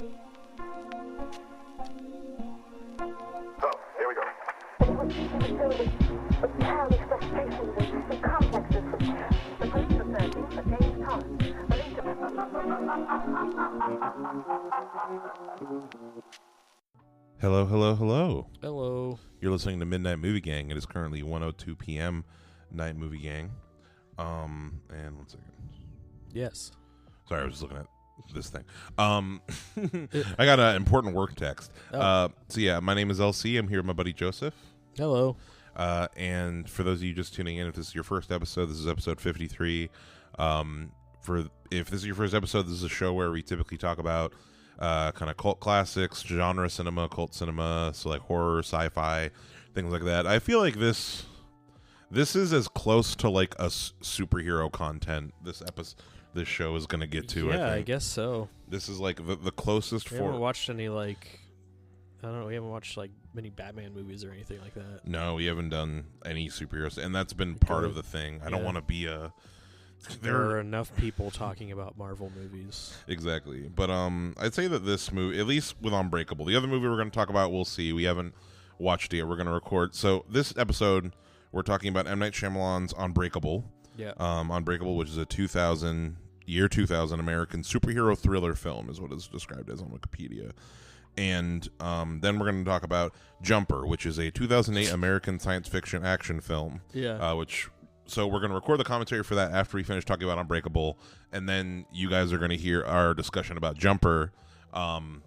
So, here we go. It was filled with childish frustrations and complexes. The police were searching for James Thomas, believed to Hello, hello, hello. Hello. You're listening to Midnight Movie Gang. It is currently 1:02 p.m. Night Movie Gang. And 1 second. Yes. Sorry, I was just looking at this thing. I got an important work text. Oh. So yeah, my name is LC. I'm here with my buddy Joseph. Hello. And for those of you just tuning in, if this is your first episode, this is episode 53. If this is your first episode, this is a show where we typically talk about kind of cult classics, genre cinema, cult cinema, so like horror, sci-fi, things like that. I feel like this is as close to like a superhero content this show is going to get to. Yeah, I I guess so. this is like the closest We haven't watched any we haven't watched like many Batman movies or anything like that. No, we haven't done any superheroes, and that's been part of the thing. I don't Yeah. want to be a. There are enough people talking about Marvel movies. Exactly. But I'd say that this movie, at least with Unbreakable, the other movie we're going to talk about, we'll see. We haven't watched it yet. We're going to record. So this episode, we're talking about M. Night Shyamalan's Unbreakable. Yeah. Unbreakable, which is a 2000 American superhero thriller film, is what it's described as on Wikipedia. And then we're going to talk about Jumper, which is a 2008 American science fiction action film. Yeah. So we're going to record the commentary for that after we finish talking about Unbreakable, and then you guys are going to hear our discussion about Jumper,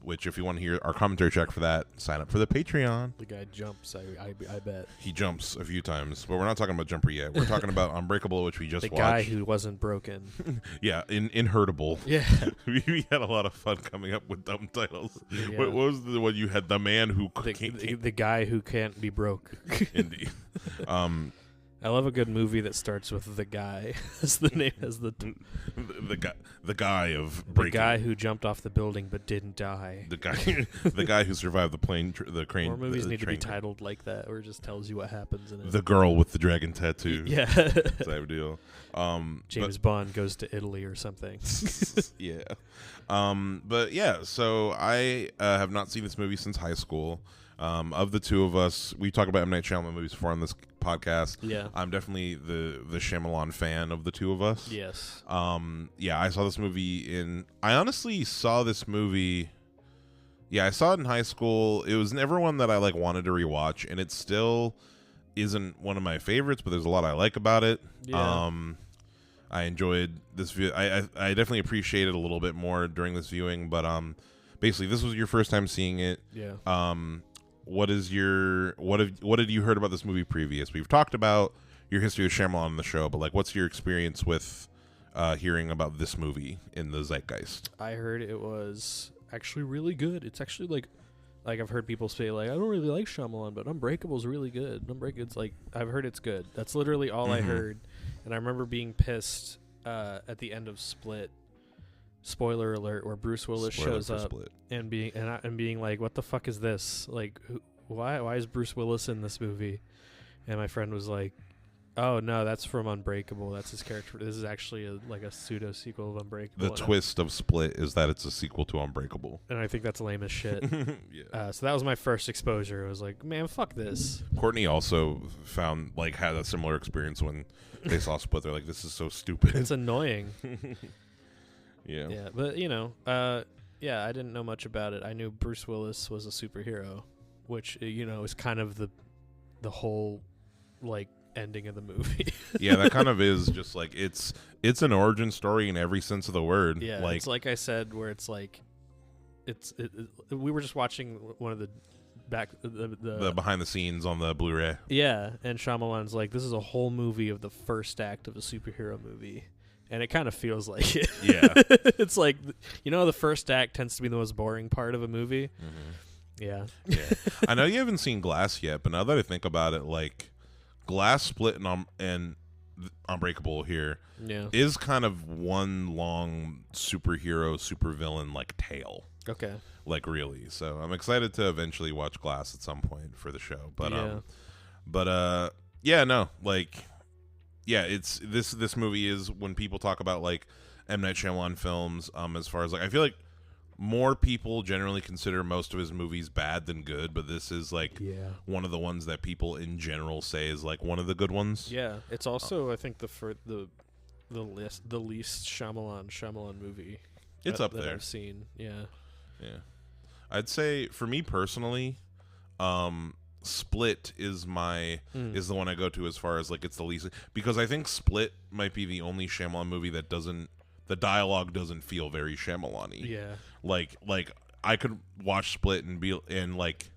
which if you want to hear our commentary track for that, sign up for the Patreon. The guy jumps, I bet. He jumps a few times, but we're not talking about Jumper yet. We're talking about Unbreakable, which we just The watched. guy who wasn't broken. Yeah, Inhurtable. Yeah. We had a lot of fun coming up with dumb titles. Yeah. What was the one you had? The man who The guy who can't be broke. Indeed. I love a good movie that starts with the guy as the name as the the guy of the breaking. guy who jumped off the building but didn't die. The guy who survived the plane, the crane. More movies the need to be train crash. titled like that, or it just tells you what happens in it. The girl with the dragon tattoo. Yeah. Type deal. James Bond goes to Italy or something. Yeah. But yeah, so I have not seen this movie since high school. Of the two of us, we talk about M. Night Shyamalan movies before on this podcast. Yeah. I'm definitely the Shyamalan fan of the two of us. Yes. Yeah, I saw this movie I honestly saw this movie. Yeah, I saw it in high school. It was never one that I wanted to rewatch, and it still isn't one of my favorites, but there's a lot I like about it. Yeah. I enjoyed this view. I definitely appreciated it a little bit more during this viewing, but basically this was your first time seeing it. Yeah. What had you heard about this movie previous? We've talked about your history with Shyamalan on the show, but what's your experience with hearing about this movie in the zeitgeist? I heard it was actually really good. It's actually like I've heard people say I don't really like Shyamalan, but Unbreakable's really good. It's I've heard it's good. That's literally all I heard. And I remember being pissed at the end of Split. Spoiler alert! Where Bruce Willis shows up and being like, "What the fuck is this? Why is Bruce Willis in this movie?" And my friend was like, "Oh no, that's from Unbreakable. That's his character. This is actually a pseudo sequel of Unbreakable." The twist of Split is that it's a sequel to Unbreakable, and I think that's lame as shit. Yeah. So that was my first exposure. I was like, "Man, fuck this." Courtney also found had a similar experience when they saw Split. They're like, "This is so stupid. It's annoying." Yeah. Yeah, but I didn't know much about it. I knew Bruce Willis was a superhero, which is kind of the whole ending of the movie. Yeah, that kind of is just it's an origin story in every sense of the word. Yeah, it's like I said, where it's we were just watching one of the behind the scenes on the Blu-ray. Yeah, and Shyamalan's this is a whole movie of the first act of a superhero movie. And it kind of feels like it. Yeah. It's the first act tends to be the most boring part of a movie. Mm-hmm. Yeah. Yeah. I know you haven't seen Glass yet, but now that I think about it, Glass, Split, and Unbreakable here is kind of one long superhero, supervillain tale. Okay. Really. So I'm excited to eventually watch Glass at some point for the show. But yeah, it's this movie is when people talk about M. Night Shyamalan films, as far as I feel like more people generally consider most of his movies bad than good, but this is like one of the ones that people in general say is like one of the good ones. Yeah, it's also I think the least Shyamalan movie. It's up that there. I've seen. Yeah. I'd say for me personally, Split is is the one I go to as far as like it's the least, because I think Split might be the only Shyamalan movie that the dialogue doesn't feel very Shyamalan-y. Yeah. Like I could watch Split and like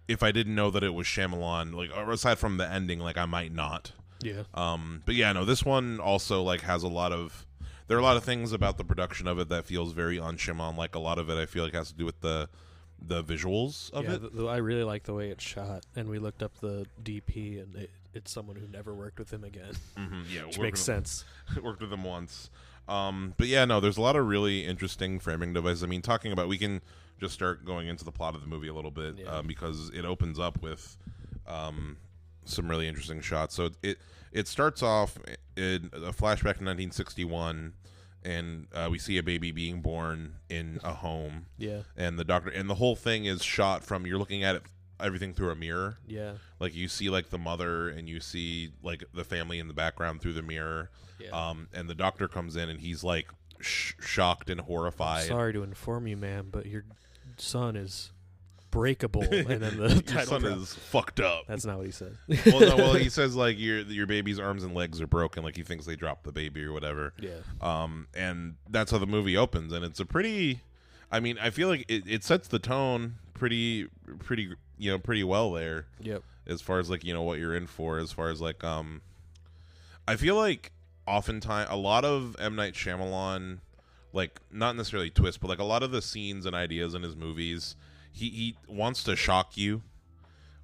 if I didn't know that it was Shyamalan, like aside from the ending, like I might not. Yeah. But yeah, no, this one also like has there are a lot of things about the production of it that feels very un-Shyamalan. Like a lot of it I feel like has to do with the visuals of it. I really like the way it's shot, and we looked up the DP, and it's someone who never worked with him again. Yeah, which makes sense. Worked with him once. But yeah, no, there's a lot of really interesting framing devices. I mean, we can just start going into the plot of the movie a little bit, because it opens up with some really interesting shots. So it starts off in a flashback to 1961, and we see a baby being born in a home. Yeah. And the whole thing is shot from, you're looking at everything through a mirror. Yeah. Like you see like the mother and you see like the family in the background through the mirror. Yeah. And the doctor comes in and he's like shocked and horrified. Sorry to inform you, ma'am, but your son is breakable. And then the your son is fucked up. That's not what he said. Well, he says like your baby's arms and legs are broken. Like he thinks they dropped the baby or whatever. Yeah. And that's how the movie opens, and it's a pretty. I mean, I feel like it sets the tone pretty well there. Yep. As far as like what you're in for, as far as like I feel like oftentimes a lot of M. Night Shyamalan, like not necessarily twists, but like a lot of the scenes and ideas in his movies, he wants to shock you.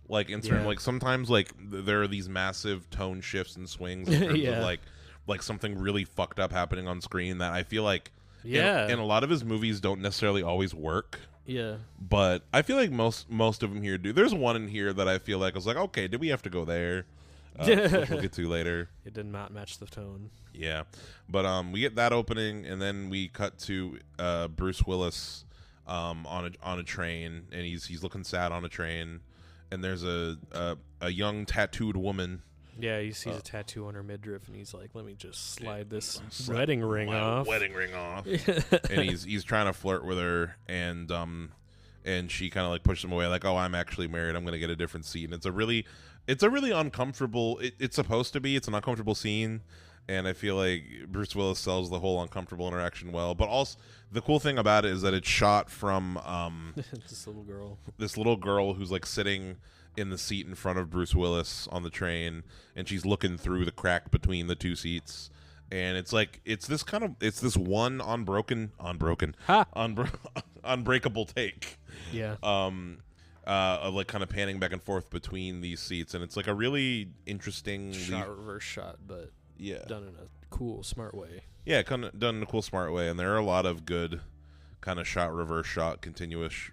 Like in certain, like sometimes like there are these massive tone shifts and swings in terms of like something really fucked up happening on screen that I feel like in a lot of his movies don't necessarily always work. Yeah. But I feel like most of them here do. There's one in here that I feel like I was like, okay, did we have to go there? Which we'll get to later. It did not match the tone. Yeah. But we get that opening, and then we cut to Bruce Willis on a train, and he's looking sad on a train, and there's a young tattooed woman. Yeah, he sees a tattoo on her midriff, and he's like, "Let me just slide this wedding ring off." And he's trying to flirt with her, and she kind of like pushes him away, like, "Oh, I'm actually married. I'm gonna get a different seat." And it's a really uncomfortable. It's supposed to be. It's an uncomfortable scene, and I feel like Bruce Willis sells the whole uncomfortable interaction well. But also, the cool thing about it is that it's shot from this little girl who's like sitting in the seat in front of Bruce Willis on the train, and she's looking through the crack between the two seats, and it's this one unbreakable take. Yeah. Of like kind of panning back and forth between these seats, and it's like a really interesting reverse shot, but done in a cool, smart way. Yeah, kind of done in a cool, smart way, and there are a lot of good kind of reverse shot, continuous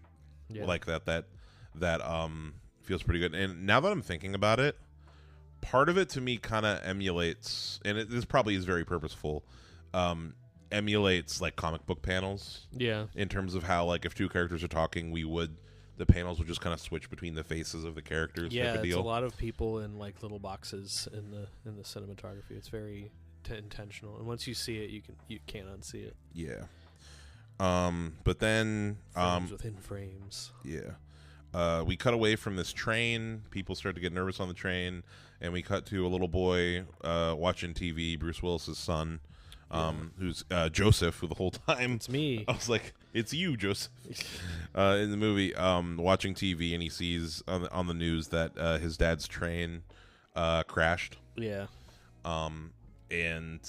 like that feels pretty good. And now that I'm thinking about it, part of it to me kind of emulates, and this probably is very purposeful, emulates like comic book panels. Yeah. In terms of how like if two characters are talking, the panels would just kind of switch between the faces of the characters. Yeah, type of it's deal. a lot of people in like little boxes in the cinematography. It's very intentional, and once you see it, you can't unsee it. Yeah. But then frames within frames. Yeah. We cut away from this train. People start to get nervous on the train, and we cut to a little boy watching TV, Bruce Willis's son, who's Joseph, who the whole time... It's me. I was like, it's you, Joseph. In the movie, watching TV, and he sees on the news that his dad's train crashed. Yeah. And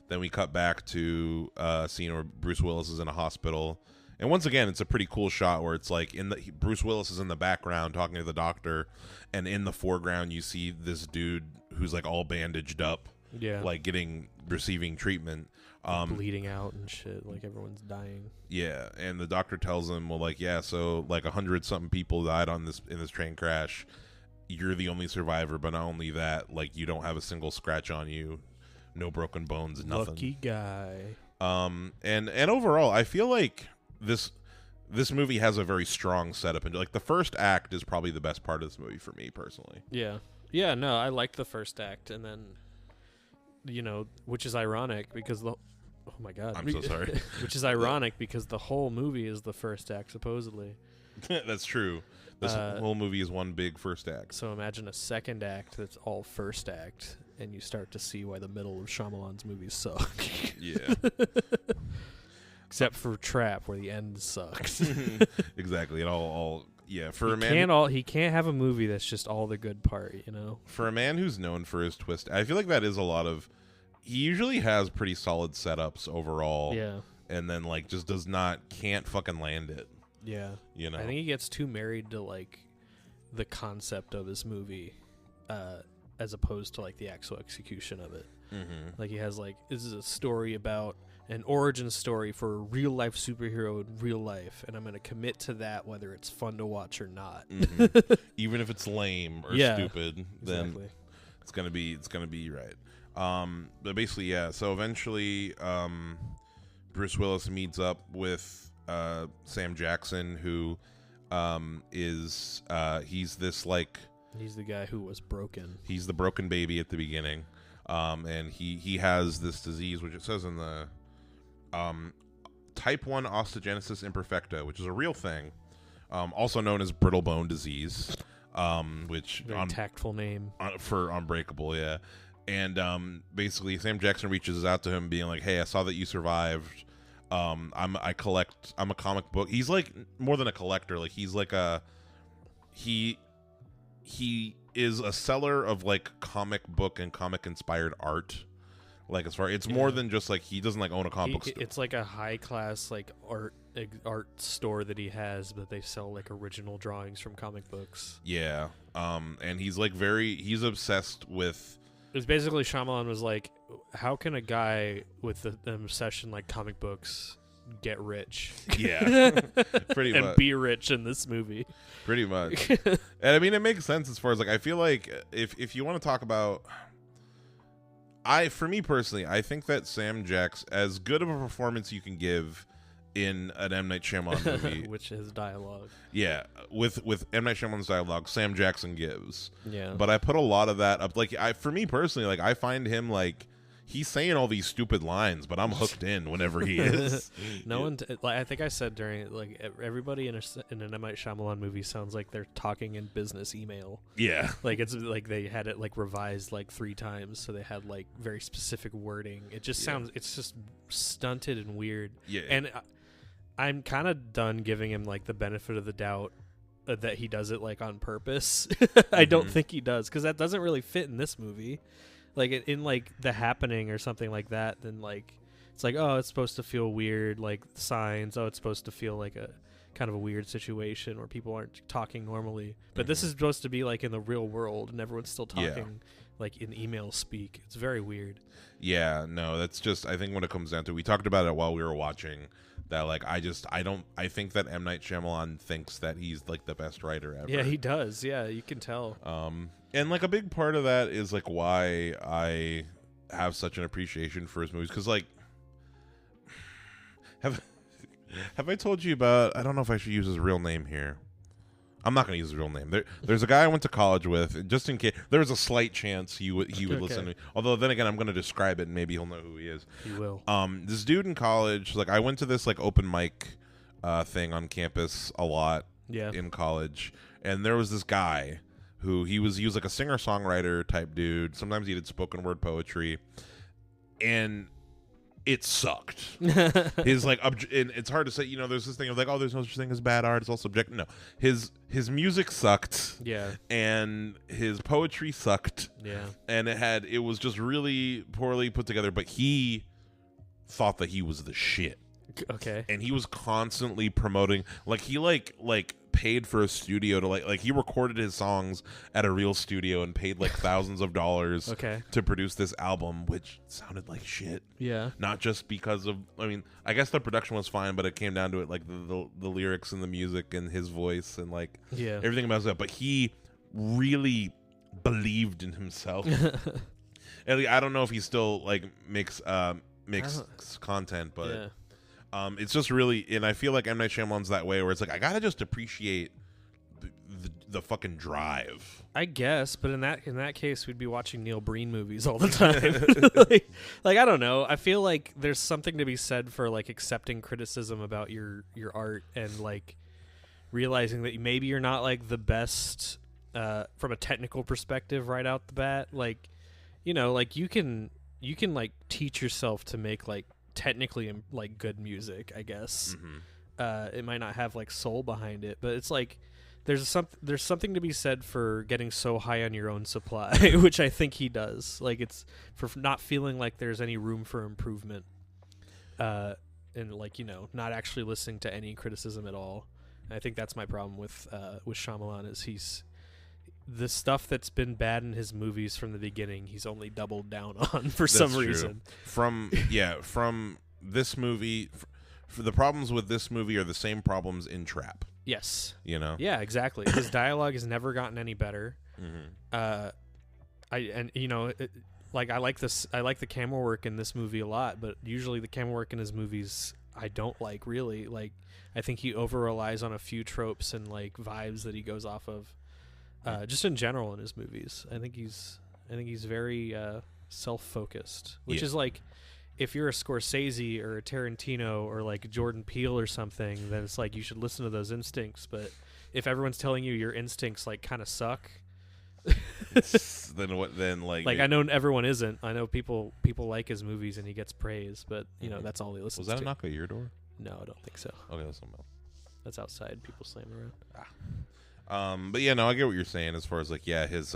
then we cut back to a scene where Bruce Willis is in a hospital. And once again, it's a pretty cool shot where it's like Bruce Willis is in the background talking to the doctor, and in the foreground you see this dude who's like all bandaged up, like receiving treatment, bleeding out and shit, like everyone's dying. Yeah, and the doctor tells him, well, like, so like 100-something people died in this train crash. You're the only survivor, but not only that, like you don't have a single scratch on you, no broken bones, nothing. Lucky guy. And overall, I feel like this movie has a very strong setup, and like the first act is probably the best part of this movie for me personally. Yeah, no, I liked the first act, and then, which is ironic because oh my god, I'm so sorry. Which is ironic because the whole movie is the first act supposedly. That's true. This whole movie is one big first act. So imagine a second act that's all first act, and you start to see why the middle of Shyamalan's movies suck. Yeah. Except for Trap, where the end sucks. Exactly. It all yeah. For he can't have a movie that's just all the good part, For a man who's known for his twist, I feel like that is a lot of. He usually has pretty solid setups overall. Yeah. And then like just can't fucking land it. Yeah. I think he gets too married to like the concept of his movie, as opposed to like the actual execution of it. Mm-hmm. Like he has like, this is a story about an origin story for a real life superhero in real life, and I'm going to commit to that whether it's fun to watch or not. Mm-hmm. Even if it's lame or stupid, then exactly. it's gonna be right. But basically, yeah. So eventually, Bruce Willis meets up with Sam Jackson, who is he's this like he's the guy who was broken. He's the broken baby at the beginning, and he has this disease, which it says in the type 1 osteogenesis imperfecta, which is a real thing, also known as brittle bone disease, which very tactful name for Unbreakable, yeah. And basically, Sam Jackson reaches out to him, being like, "Hey, I saw that you survived. I'm a comic book." He's like more than a collector. Like he's like he is a seller of like comic book and comic inspired art. Like as far it's more than just like he doesn't like own a comic book store. It's like a high class like art store that he has, but they sell like original drawings from comic books. Yeah. And he's like he's obsessed with. It's basically Shyamalan was like, how can a guy with an obsession like comic books get rich? Yeah, pretty much. And be rich in this movie. Pretty much. And I mean, it makes sense as far as like, I feel like if you want to talk about, for me personally, I think that Sam Jackson, as good of a performance you can give in an M. Night Shyamalan movie, which is dialogue. Yeah, with M. Night Shyamalan's dialogue, Sam Jackson gives. Yeah. But I put a lot of that up. Like, for me personally, like I find him like he's saying all these stupid lines, but I'm hooked in whenever he is. I think I said during like everybody in an M. Night Shyamalan movie sounds like they're talking in business email. Yeah. Like it's like they had it like revised like 3 times, so they had like very specific wording. It just sounds, it's just stunted and weird. Yeah. And I'm kind of done giving him like the benefit of the doubt that he does it like on purpose. I don't think he does, because that doesn't really fit in this movie. Like in like The Happening or something like that, then like it's like, oh, it's supposed to feel weird, like signs. Oh, it's supposed to feel like a kind of a weird situation where people aren't talking normally. But this is supposed to be like in the real world, and everyone's still talking like in email speak. It's very weird. Yeah, no, that's just, I think when it comes down to it, we talked about it while we were watching, that like I think that M. Night Shyamalan thinks that he's like the best writer ever. Yeah, he does. Yeah, you can tell. And like a big part of that is like why I have such an appreciation for his movies, because like have I told you about, I don't know if I should use his real name here. I'm not going to use his real name. There's a guy I went to college with, just in case there was a slight chance he would listen to me. Although then again, I'm going to describe it and maybe he'll know who he is. He will. This dude in college, like I went to this like open mic thing on campus a lot in college, and there was this guy who he was like a singer-songwriter type dude. Sometimes he did spoken word poetry, and it sucked. His like, and it's hard to say. You know, there's this thing of like, oh, there's no such thing as bad art. It's all subjective. No, his music sucked. Yeah, and his poetry sucked. Yeah, and it was just really poorly put together. But he thought that he was the shit. Okay, and he was constantly promoting. Like he like paid for a studio to like he recorded his songs at a real studio and paid like thousands of dollars to produce this album, which sounded like shit. Yeah, not just because of, I mean, I guess the production was fine, but it came down to it like the lyrics and the music and his voice and like everything about that. But he really believed in himself. And I don't know if he still like makes content, but It's just really, and I feel like M. Night Shyamalan's that way, where it's like I gotta just appreciate the fucking drive. I guess, but in that case, we'd be watching Neil Breen movies all the time. like I don't know. I feel like there's something to be said for like accepting criticism about your art and like realizing that maybe you're not like the best from a technical perspective right out the bat. Like, you know, like you can like teach yourself to make like technically like good music, I guess. It might not have like soul behind it, but it's like there's something to be said for getting so high on your own supply, which I think he does. Like it's for not feeling like there's any room for improvement, and like, you know, not actually listening to any criticism at all. And I think that's my problem with Shyamalan is he's the stuff that's been bad in his movies from the beginning. He's only doubled down on for some reason. From this movie, for the problems with this movie are the same problems in Trap. Yes. You know? Yeah, exactly. His dialogue has never gotten any better. I like the camera work in this movie a lot, but usually the camera work in his movies I don't like really. Like I think he over relies on a few tropes and like vibes that he goes off of. Just in general in his movies. I think he's very self-focused, which is like if you're a Scorsese or a Tarantino or like Jordan Peele or something, then it's like you should listen to those instincts. But if everyone's telling you your instincts like kind of suck, then what? Then like I know everyone isn't. I know people like his movies and he gets praise, but you know that's all he listens to. Was that a knock at your door? No, I don't think so. Okay, that's something else. That's outside. People slamming around. But yeah, no, I get what you're saying as far as like his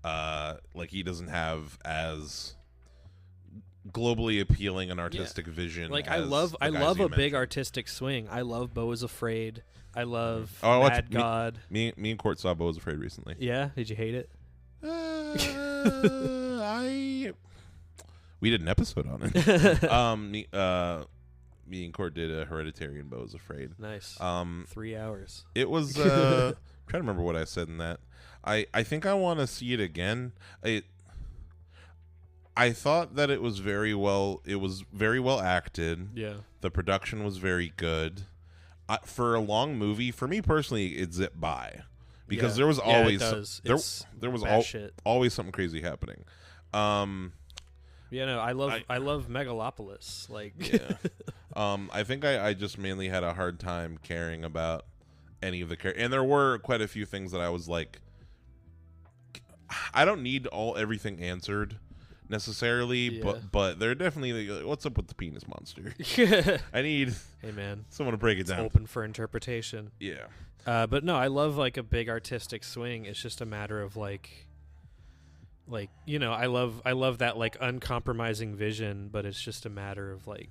like he doesn't have as globally appealing an artistic vision. Like I love a big artistic swing. I love Beau is Afraid. I love Mad God. Me and Court saw Beau is Afraid recently. Yeah, did you hate it? We did an episode on it. Me and Court did a Hereditary and Beau is Afraid. Nice. 3 hours. It was I'm trying to remember what I said in that. I think I want to see it again. I thought that it was very well acted. Yeah. The production was very good. For a long movie, for me personally, it zipped by because there was always there was always something crazy happening. Yeah, no, I love Megalopolis. Like, I think I just mainly had a hard time caring about any of the characters, and there were quite a few things that I was like, I don't need everything answered necessarily, but they're definitely like, what's up with the penis monster? I need someone to break it down. Open for interpretation. Yeah. But no, I love like a big artistic swing. It's just a matter of like you know, I love that like uncompromising vision, but it's just a matter of like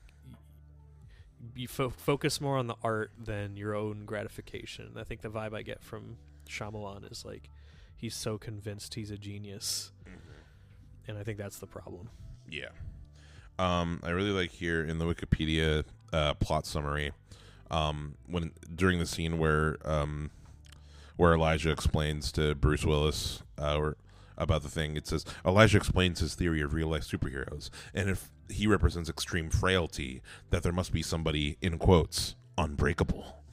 you focus more on the art than your own gratification. I think the vibe I get from Shyamalan is like he's so convinced he's a genius, and I think that's the problem. Yeah. I really like here in the Wikipedia plot summary when during the scene where Elijah explains to Bruce Willis about the thing, it says Elijah explains his theory of real life superheroes, and if he represents extreme frailty, that there must be somebody in quotes unbreakable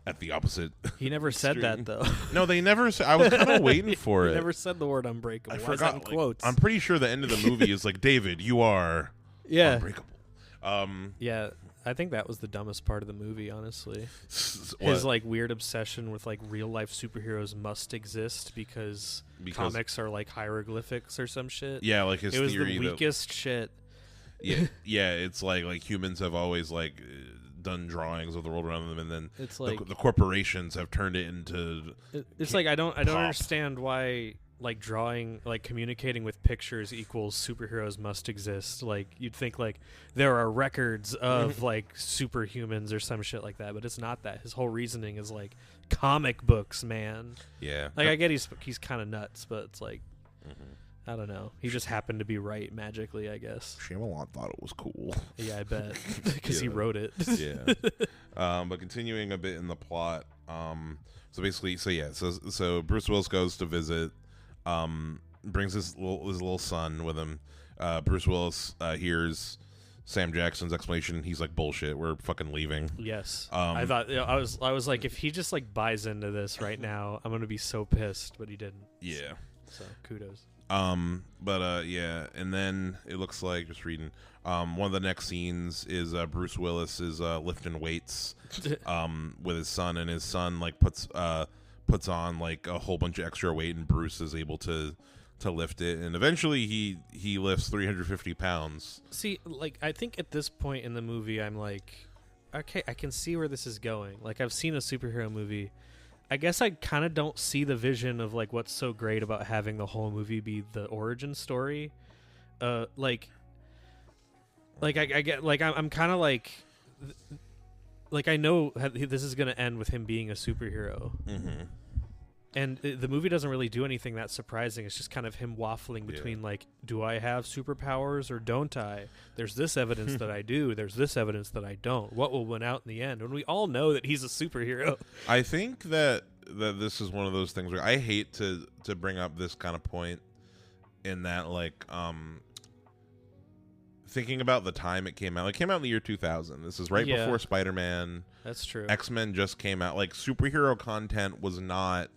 at the opposite. He never said that though. No, they never said. I was kind of waiting for it. He never said the word unbreakable. I Why forgot. is that in quotes? I'm pretty sure the end of the movie is like, David, you are unbreakable. Yeah, I think that was the dumbest part of the movie, honestly. His like weird obsession with like real life superheroes must exist because comics are like hieroglyphics or some shit. Yeah, like his theory. It was theory the weakest shit. Yeah, it's like humans have always like done drawings of the world around them, and then it's like the corporations have turned it into. It's like I don't understand why like drawing, like communicating with pictures equals superheroes must exist. Like you'd think like there are records of like superhumans or some shit like that, but it's not that. His whole reasoning is like comic books, man. Yeah. Like I get he's kind of nuts, but it's like I don't know. He just happened to be right magically, I guess. Shyamalan thought it was cool. Yeah, I bet because he wrote it. Yeah. But continuing a bit in the plot, so basically, so Bruce Willis goes to visit. Brings his little son with him. Bruce Willis hears Sam Jackson's explanation. He's like, bullshit, we're fucking leaving. Yes. I thought, I was like, if he just like buys into this right now, I'm gonna be so pissed, but he didn't. Yeah. So kudos. Yeah, and then it looks like, just reading, one of the next scenes is Bruce Willis is lifting weights with his son, and his son like puts on like a whole bunch of extra weight, and Bruce is able to lift it, and eventually he lifts 350 pounds. See, like, I think at this point in the movie, I'm like, okay, I can see where this is going. Like, I've seen a superhero movie. I guess I kind of don't see the vision of like what's so great about having the whole movie be the origin story. Like I get, like, I'm kind of like I know this is gonna end with him being a superhero. Mm-hmm. And the movie doesn't really do anything that surprising. It's just kind of him waffling between, like, do I have superpowers or don't I? There's this evidence that I do. There's this evidence that I don't. What will win out in the end? And we all know that he's a superhero. I think that this is one of those things where I hate to bring up this kind of point in that, like, thinking about the time it came out. It came out in the year 2000. This is right before Spider-Man. That's true. X-Men just came out. Like, superhero content was not...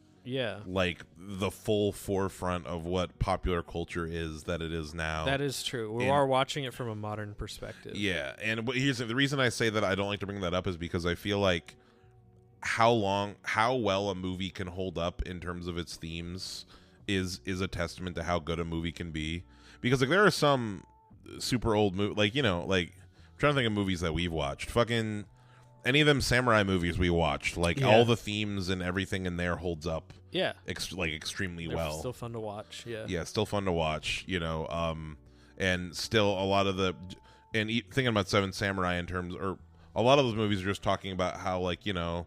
like the full forefront of what popular culture is that it is now. That is true. We are watching it from a modern perspective. Yeah, and here's the reason I say that I don't like to bring that up is because I feel like how well a movie can hold up in terms of its themes is a testament to how good a movie can be. Because like there are some super old movies, like, you know, like I'm trying to think of movies that we've watched. Fucking any of them samurai movies we watched, like all the themes and everything in there holds up. Yeah. Extremely They're well. Still fun to watch. Yeah. Yeah, still fun to watch, you know. And still a lot of the, and thinking about Seven Samurai in terms, or a lot of those movies are just talking about how, like, you know,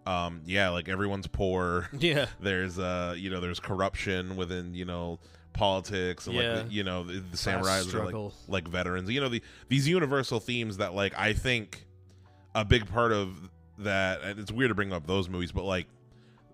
like everyone's poor. Yeah. There's, you know, there's corruption within, you know, politics, and like, you know, the samurais are like veterans. You know, these universal themes that, like, I think a big part of that, and it's weird to bring up those movies, but like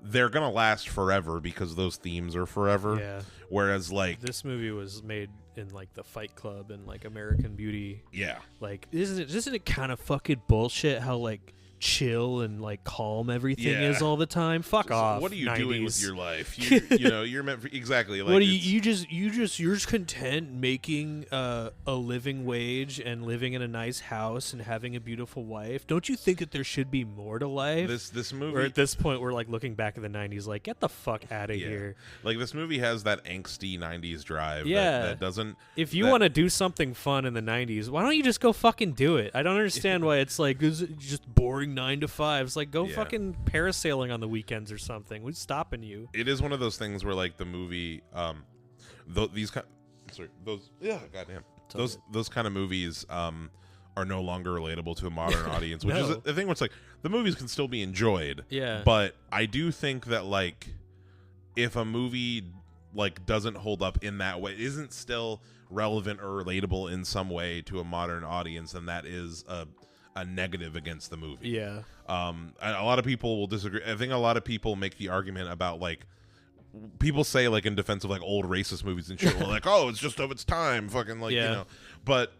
they're gonna last forever because those themes are forever. Yeah. Whereas like this movie was made in like the Fight Club and like American Beauty. Yeah. Like isn't it kind of fucking bullshit how like chill and like calm everything is all the time? Fuck off. What are you 90s. Doing with your life? You know, you're meant for exactly. Like, what are you're just content making a living wage and living in a nice house and having a beautiful wife? Don't you think that there should be more to life? This movie. Or at this point, we're like looking back at the '90s, like get the fuck out of here. Like this movie has that angsty '90s drive. Yeah. That doesn't. If you want to do something fun in the '90s, why don't you just go fucking do it? I don't understand why it's like is it just boring 9 to 5. It's like go fucking parasailing on the weekends or something. Who's stopping you? It is one of those things where like the movie, those kind of movies are no longer relatable to a modern audience, which is the thing where it's like the movies can still be enjoyed. Yeah. But I do think that like if a movie like doesn't hold up in that way, isn't still relevant or relatable in some way to a modern audience, then that is a negative against the movie. Yeah. A lot of people will disagree. I think a lot of people make the argument about like people say like in defense of like old racist movies and shit, like, oh, it's just of its time, fucking like, you know. But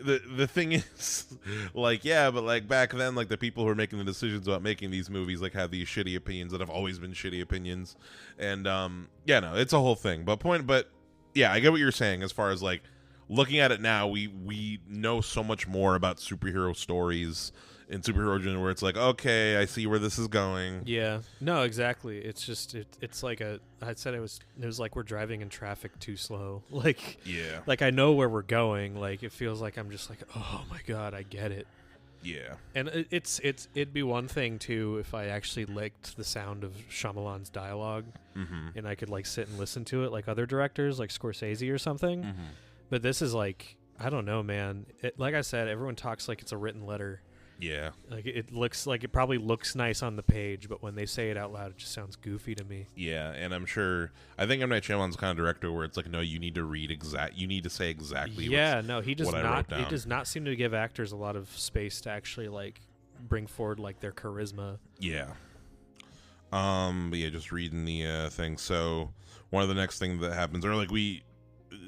the thing is, like, yeah, but like back then, like the people who are making the decisions about making these movies like have these shitty opinions that have always been shitty opinions, and no, it's a whole thing. But yeah, I get what you're saying as far as like looking at it now, we know so much more about superhero stories and superhero origin where it's like, okay, I see where this is going. Yeah. No, exactly. It's just it's like I said it was like we're driving in traffic too slow. Like like I know where we're going. Like it feels like I'm just like, oh my god, I get it. Yeah. And it'd be one thing too if I actually liked the sound of Shyamalan's dialogue and I could like sit and listen to it like other directors like Scorsese or something. But this is like, I don't know, man. Like I said, everyone talks like it's a written letter. Yeah. Like it looks like it probably looks nice on the page, but when they say it out loud, it just sounds goofy to me. Yeah, and I think M. Night Shyamalan's kind of director where it's like, no, you need to you need to say exactly. Yeah, no, he does not. He does not seem to give actors a lot of space to actually like bring forward like their charisma. Yeah. But yeah, just reading the thing. So one of the next things that happens, or like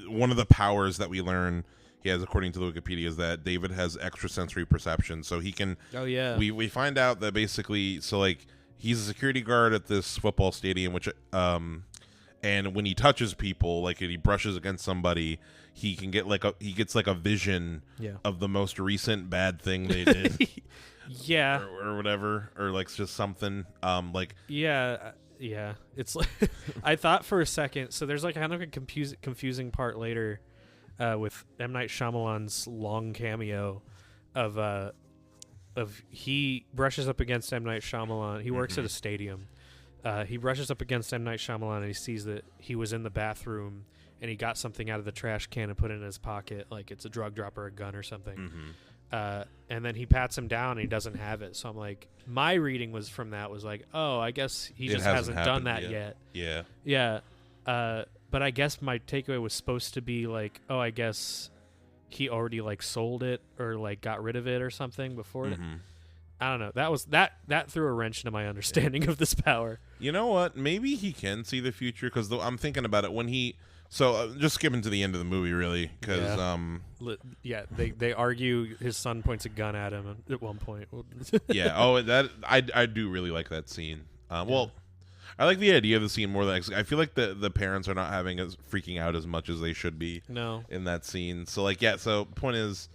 one of the powers that we learn he has, according to the Wikipedia, is that David has extrasensory perception, so he can. Oh yeah. We find out that basically, so like he's a security guard at this football stadium, which and when he touches people, like if he brushes against somebody, he can get like he gets like a vision of the most recent bad thing they did. Yeah. Or whatever, or like just something like yeah. It's like I thought for a second. So there's like kind of a confusing part later with M. Night Shyamalan's long cameo of he brushes up against M. Night Shyamalan. He works at a stadium. He brushes up against M. Night Shyamalan and he sees that he was in the bathroom and he got something out of the trash can and put it in his pocket, like it's a drug drop or a gun or something. And then he pats him down and he doesn't have it. So I'm like, my reading was from that was like, oh, I guess he just hasn't done that yet. Yeah. But I guess my takeaway was supposed to be like, oh, I guess he already like sold it or like got rid of it or something before it. I don't know. That was that threw a wrench into my understanding of this power. You know what? Maybe he can see the future because I'm thinking about it when he. So just skipping to the end of the movie, really, because they argue. His son points a gun at him at one point. Yeah. Oh, that I do really like that scene. Well, I like the idea of the scene more than I feel like the parents are not freaking out as much as they should be. No. In that scene. So like So point is,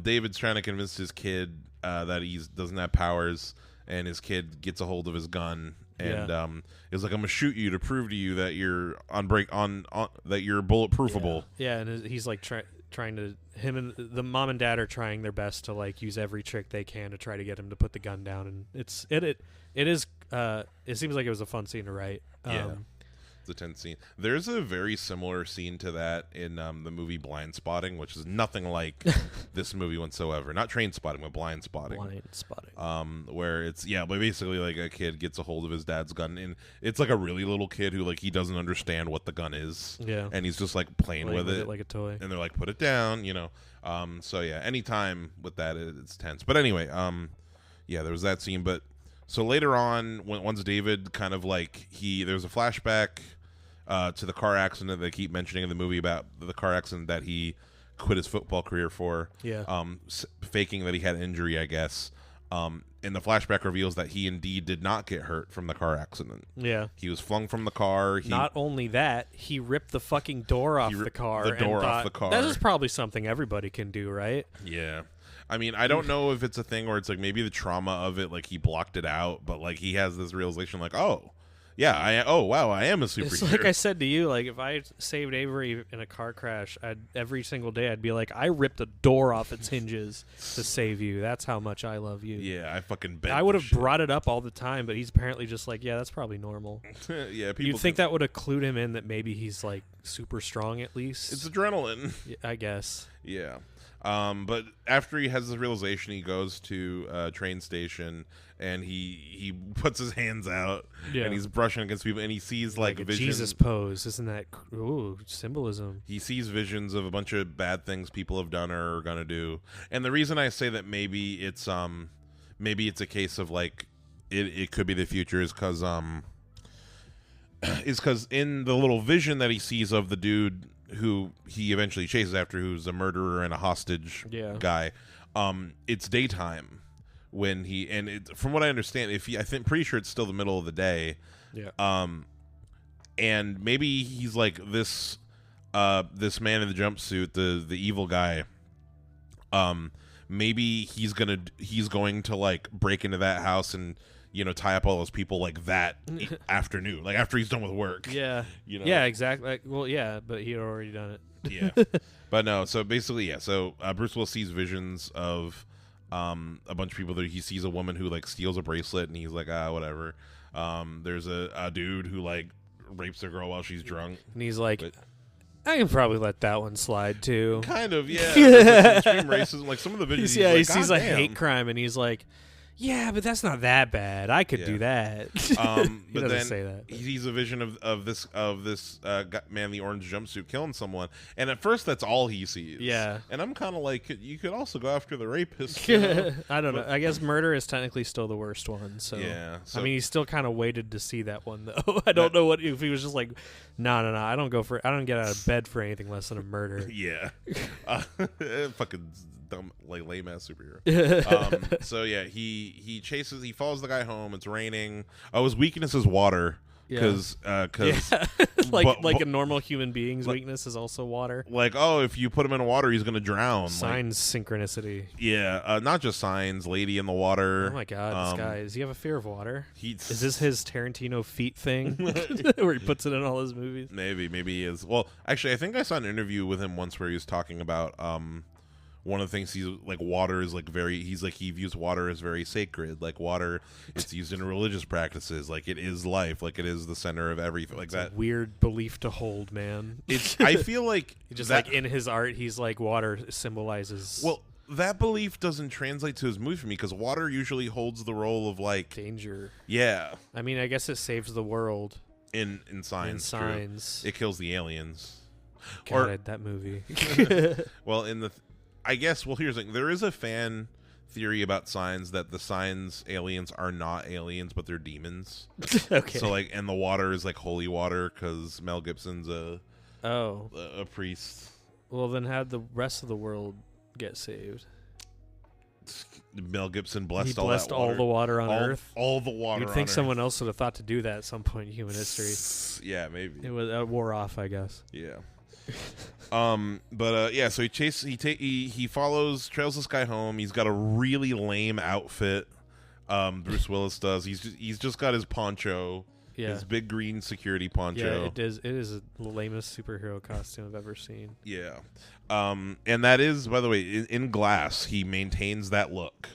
David's trying to convince his kid that he doesn't have powers, and his kid gets a hold of his gun. And it's like, I'm gonna shoot you to prove to you that you're that you're bulletproofable. Yeah, and he's like trying to. Him and the mom and dad are trying their best to like use every trick they can to try to get him to put the gun down. And it is. It seems like it was a fun scene to write. It's a tense scene. There's a very similar scene to that in the movie Blind Spotting, which is nothing like this movie whatsoever. Not Train Spotting, but Blind Spotting. Where it's but basically like a kid gets a hold of his dad's gun, and it's like a really little kid who like he doesn't understand what the gun is. Yeah, and he's just like playing with it like a toy. And they're like, put it down, you know. So yeah, anytime with that, it's tense. But anyway, there was that scene, but. So later on, once David kind of like there's a flashback to the car accident that they keep mentioning in the movie about the car accident that he quit his football career for. Yeah. Faking that he had an injury, I guess. And the flashback reveals that he indeed did not get hurt from the car accident. Yeah. He was flung from the car. Not only that, he ripped the fucking door off the car. Off the car. That is probably something everybody can do, right? Yeah. I mean, I don't know if it's a thing where it's like maybe the trauma of it, like he blocked it out, but like he has this realization, like, oh, yeah, I am a superhero. It's like I said to you, like if I saved Avery in a car crash, every single day I'd be like, I ripped a door off its hinges to save you. That's how much I love you. Yeah, I fucking bet. I would have brought it up all the time, but he's apparently just like, yeah, that's probably normal. Yeah, you'd think that would have clued him in that maybe he's like super strong at least. It's adrenaline, I guess. Yeah. But after he has this realization, he goes to a train station and he puts his hands out and he's brushing against people and he sees like a visions. Jesus pose. Isn't that symbolism? He sees visions of a bunch of bad things people have done or are gonna do. And the reason I say that maybe it's a case of like it could be the future is because in the little vision that he sees of the dude who he eventually chases after, who's a murderer and a hostage guy, it's daytime when from what I understand, pretty sure it's still the middle of the day. And maybe he's like this man in the jumpsuit, the evil guy. Maybe he's going to like break into that house and tie up all those people like that afternoon, like after he's done with work. Yeah. Yeah, exactly. Like, well, yeah, but he had already done it. Yeah. But no, so basically, so Bruce Willis sees visions of a bunch of people. That he sees a woman who like steals a bracelet and he's like, whatever. There's a dude who like rapes a girl while she's drunk. And he's like, I can probably let that one slide too. Kind of, yeah. Like extreme racism. Like some of the visions, he sees a hate crime and he's like, Yeah, but that's not that bad. I could Yeah. do that. He But doesn't then say that. he sees a vision of this man in the orange jumpsuit killing someone, and at first that's all he sees. Yeah. And I'm kind of like, you could also go after the rapist. You know? I don't know. I guess murder is technically still the worst one. So Yeah, so- I mean, he still kind of waited to see that one though. I don't know what if he was just like, no. I don't get out of bed for anything less than a murder. Yeah, fucking dumb, like lame ass superhero. So yeah, he follows the guy home. It's raining. Oh, his weakness is water. Because like a normal human being's weakness is also water. Like, oh, if you put him in water, he's gonna drown. Signs synchronicity. Yeah, not just signs. Lady in the water. Oh my god, this guy. Does he have a fear of water? Is this his Tarantino feet thing where he puts it in all his movies? Maybe he is. Well, actually, I think I saw an interview with him once where he was talking about one of the things he's like, water is like he views water as very sacred. Like water, it's used in religious practices. Like it is life. Like it is the center of everything. Like it's that a weird belief to hold, man. I feel like just like in his art, he's like water symbolizes. Well, that belief doesn't translate to his movie for me because water usually holds the role of like danger. Yeah. I mean, I guess it saves the world. In signs. True. It kills the aliens. God, that movie. Well, I guess, here's the thing. There is a fan theory about signs that the signs aliens are not aliens, but they're demons. Okay. So, like, and the water is, like, holy water because Mel Gibson's a priest. Well, then how'd the rest of the world get saved? Mel Gibson blessed all the water on Earth? All the water You'd think someone else would have thought to do that at some point in human history. Yeah, maybe. It was wore off, I guess. Yeah. So he trails this guy home. He's got a really lame outfit. Bruce Willis does. He's just got his poncho. Yeah. His big green security poncho. Yeah, it is the lamest superhero costume I've ever seen. Yeah. And that is, by the way, in Glass, he maintains that look.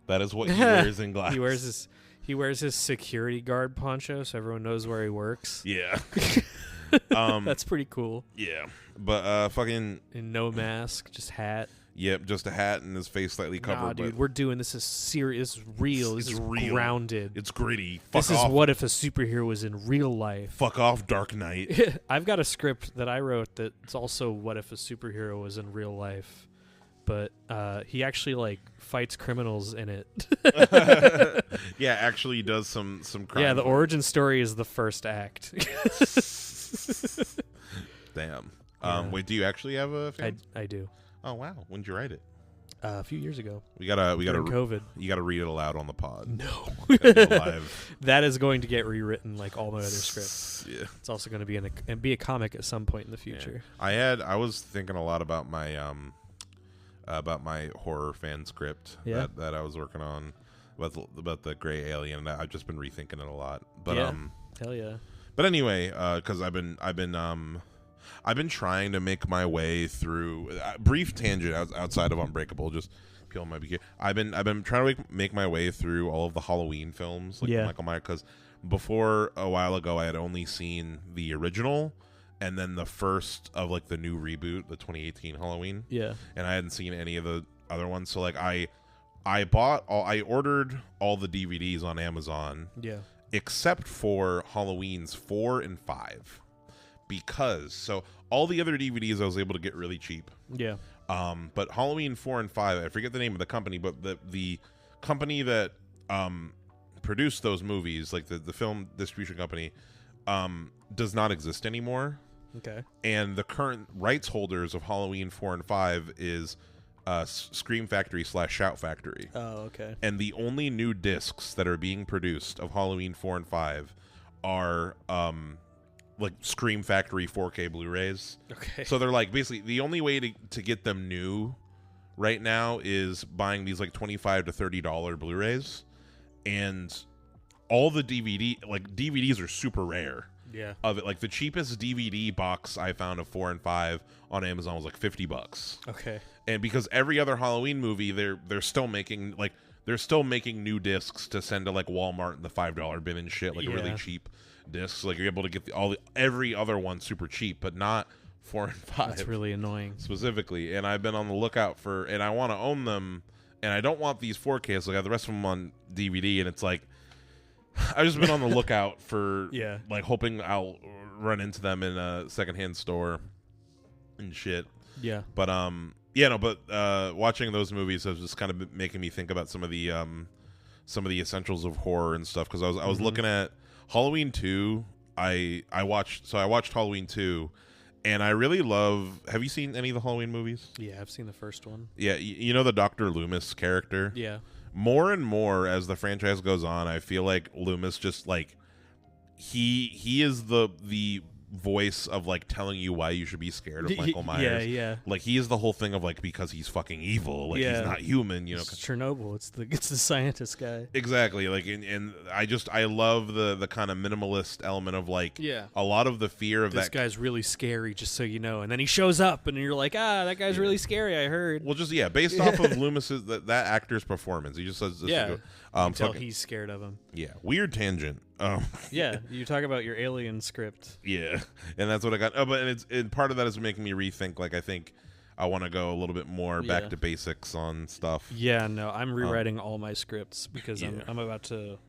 That is what he wears in Glass. He wears his security guard poncho so everyone knows where he works. Yeah. That's pretty cool. Yeah. But fucking and no mask, just hat. Yep, just a hat and his face slightly covered. Nah, dude, we're doing this is serious. This is real. This is real. Grounded. It's gritty. This is what if a superhero was in real life. Fuck off, Dark Knight. I've got a script that I wrote that's also what if a superhero was in real life, but he actually like fights criminals in it. Yeah, actually does some crime. Yeah, the origin story is the first act. Damn. Wait, do you actually have a fan? I do. Oh wow, when did you write it? A few years ago. We gotta COVID. You gotta read it aloud on the pod. No, live. That is going to get rewritten like all my other scripts. Yeah, it's also going to be a comic at some point in the future. Yeah. I was thinking a lot about my horror fan script that I was working on about the gray alien. I've just been rethinking it a lot. But hell yeah. But anyway, because I've been trying to make my way through brief tangent outside of Unbreakable. Just people might be. I've been trying to make my way through all of the Halloween films, like Michael Myers. Because before a while ago, I had only seen the original, and then the first of like the new reboot, the 2018 Halloween. Yeah. And I hadn't seen any of the other ones, so like I ordered all the DVDs on Amazon. Yeah. Except for Halloween's 4 and 5. Because all the other DVDs I was able to get really cheap. Yeah. But Halloween 4 and 5, I forget the name of the company, but the company that produced those movies, like the film distribution company, does not exist anymore. Okay. And the current rights holders of Halloween 4 and 5 is Scream Factory / Shout Factory. Oh, okay. And the only new discs that are being produced of Halloween 4 and 5 are like Scream Factory 4K Blu-rays. Okay. So they're like basically the only way to get them new right now is buying these like $25 to $30 Blu-rays, and all the DVDs are super rare. Yeah. Of it, like the cheapest DVD box I found of 4 and 5 on Amazon was like $50. Okay. And because every other Halloween movie, they're still making new discs to send to like Walmart and the $5 bin and shit, like really cheap discs. Like you're able to get every other one super cheap, but not 4 and 5. That's really annoying. Specifically, and I've been on the lookout and I want to own them and I don't want these 4Ks. So I got the rest of them on DVD, and it's like I've just been on the lookout for like hoping I'll run into them in a secondhand store and shit. Yeah. But watching those movies was just kind of making me think about some of the essentials of horror and stuff, because I was looking at Halloween 2. I watched Halloween 2, and I really love. Have you seen any of the Halloween movies? Yeah, I've seen the first one. Yeah, you know the Dr. Loomis character? Yeah. More and more as the franchise goes on, I feel like Loomis just like he is the voice of like telling you why you should be scared of Michael Myers. Yeah. Like he is the whole thing of like, because he's fucking evil. Like he's not human, you know. It's Chernobyl. It's the scientist guy. Exactly. Like and I love the kind of minimalist element of like a lot of the fear of this guy's really scary, just so you know. And then he shows up and you're like, that guy's really scary, I heard. Well, just based off of Loomis's that actor's performance. He just says this you can tell he's scared of him. Yeah. Weird tangent. Yeah, you talk about your Alien script. Yeah, and that's what I got. Oh, but and part of that is making me rethink. Like, I think I want to go a little bit more back to basics on stuff. Yeah, no, I'm rewriting all my scripts because I'm about to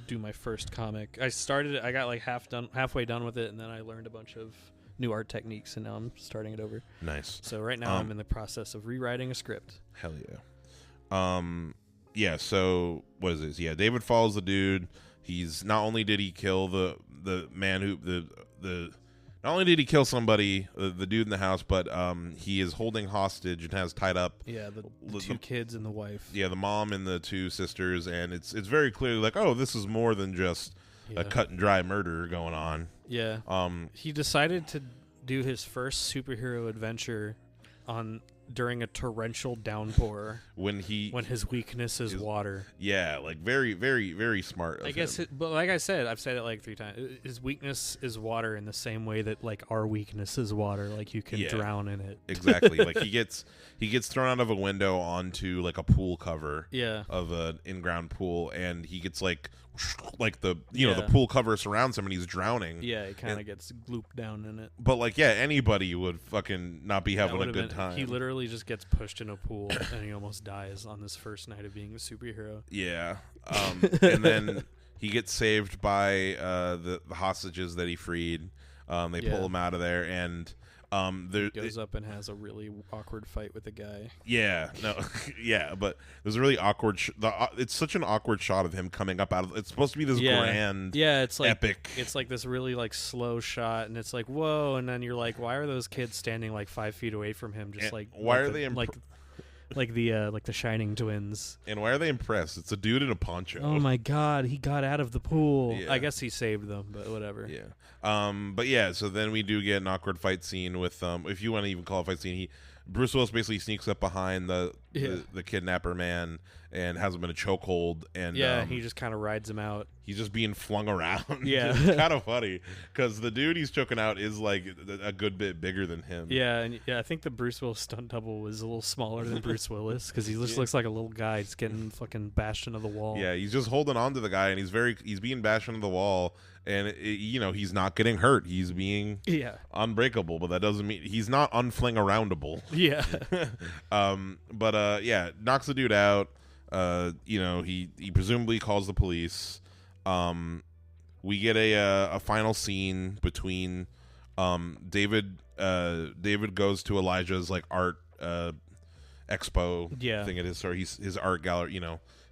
do my first comic. I started it. I got like halfway done with it, and then I learned a bunch of new art techniques, and now I'm starting it over. Nice. So right now I'm in the process of rewriting a script. Hell yeah. Yeah. So what is this? Yeah, David follows the dude. He's not only did he kill the man who not only did he kill somebody, the dude in the house, but he is holding hostage and has tied up the two kids and the wife. Yeah, the mom and the two sisters, and it's very clearly like, oh, this is more than just a cut and dry murder going on. Yeah. He decided to do his first superhero adventure during a torrential downpour when his weakness is water. Yeah, like very, very, very smart. I guess, but like I said, I've said it like 3 times. His weakness is water in the same way that like our weakness is water. Like you can drown in it. Exactly. Like he gets thrown out of a window onto like a pool cover. Of an in-ground pool, and he gets like the the pool cover surrounds him and he's drowning. Yeah, it kind of gets glooped down in it. But like anybody would fucking not be having a good time. He literally just gets pushed in a pool and he almost dies on this first night of being a superhero. Yeah. And then he gets saved by the hostages that he freed. They pull him out of there, and he goes up and has a really awkward fight with a guy. Yeah, no, yeah, but there's a really awkward. It's such an awkward shot of him coming up out of. It's supposed to be this grand, it's like epic. It's like this really like slow shot, and it's like whoa, and then you're like, why are those kids standing like 5 feet away from him? Just like why are they like the Shining twins? And why are they impressed? It's a dude in a poncho. Oh my god, he got out of the pool. Yeah. I guess he saved them, but whatever. Yeah. But yeah, so then we do get an awkward fight scene with if you want to even call it a fight scene, Bruce Willis basically sneaks up behind the kidnapper man and has him in a chokehold, and he just kind of rides him out. He's just being flung around. Yeah, it's kind of funny because the dude he's choking out is like a good bit bigger than him. Yeah, and I think the Bruce Willis stunt double was a little smaller than Bruce Willis because he just looks like a little guy just getting fucking bashed into the wall. Yeah, he's just holding on to the guy, and he's being bashed into the wall, and he's not getting hurt. He's being unbreakable, but that doesn't mean he's not unfling-aroundable. Yeah. But knocks the dude out. He presumably calls the police. We get a final scene between David goes to Elijah's like art expo thing at his art gallery,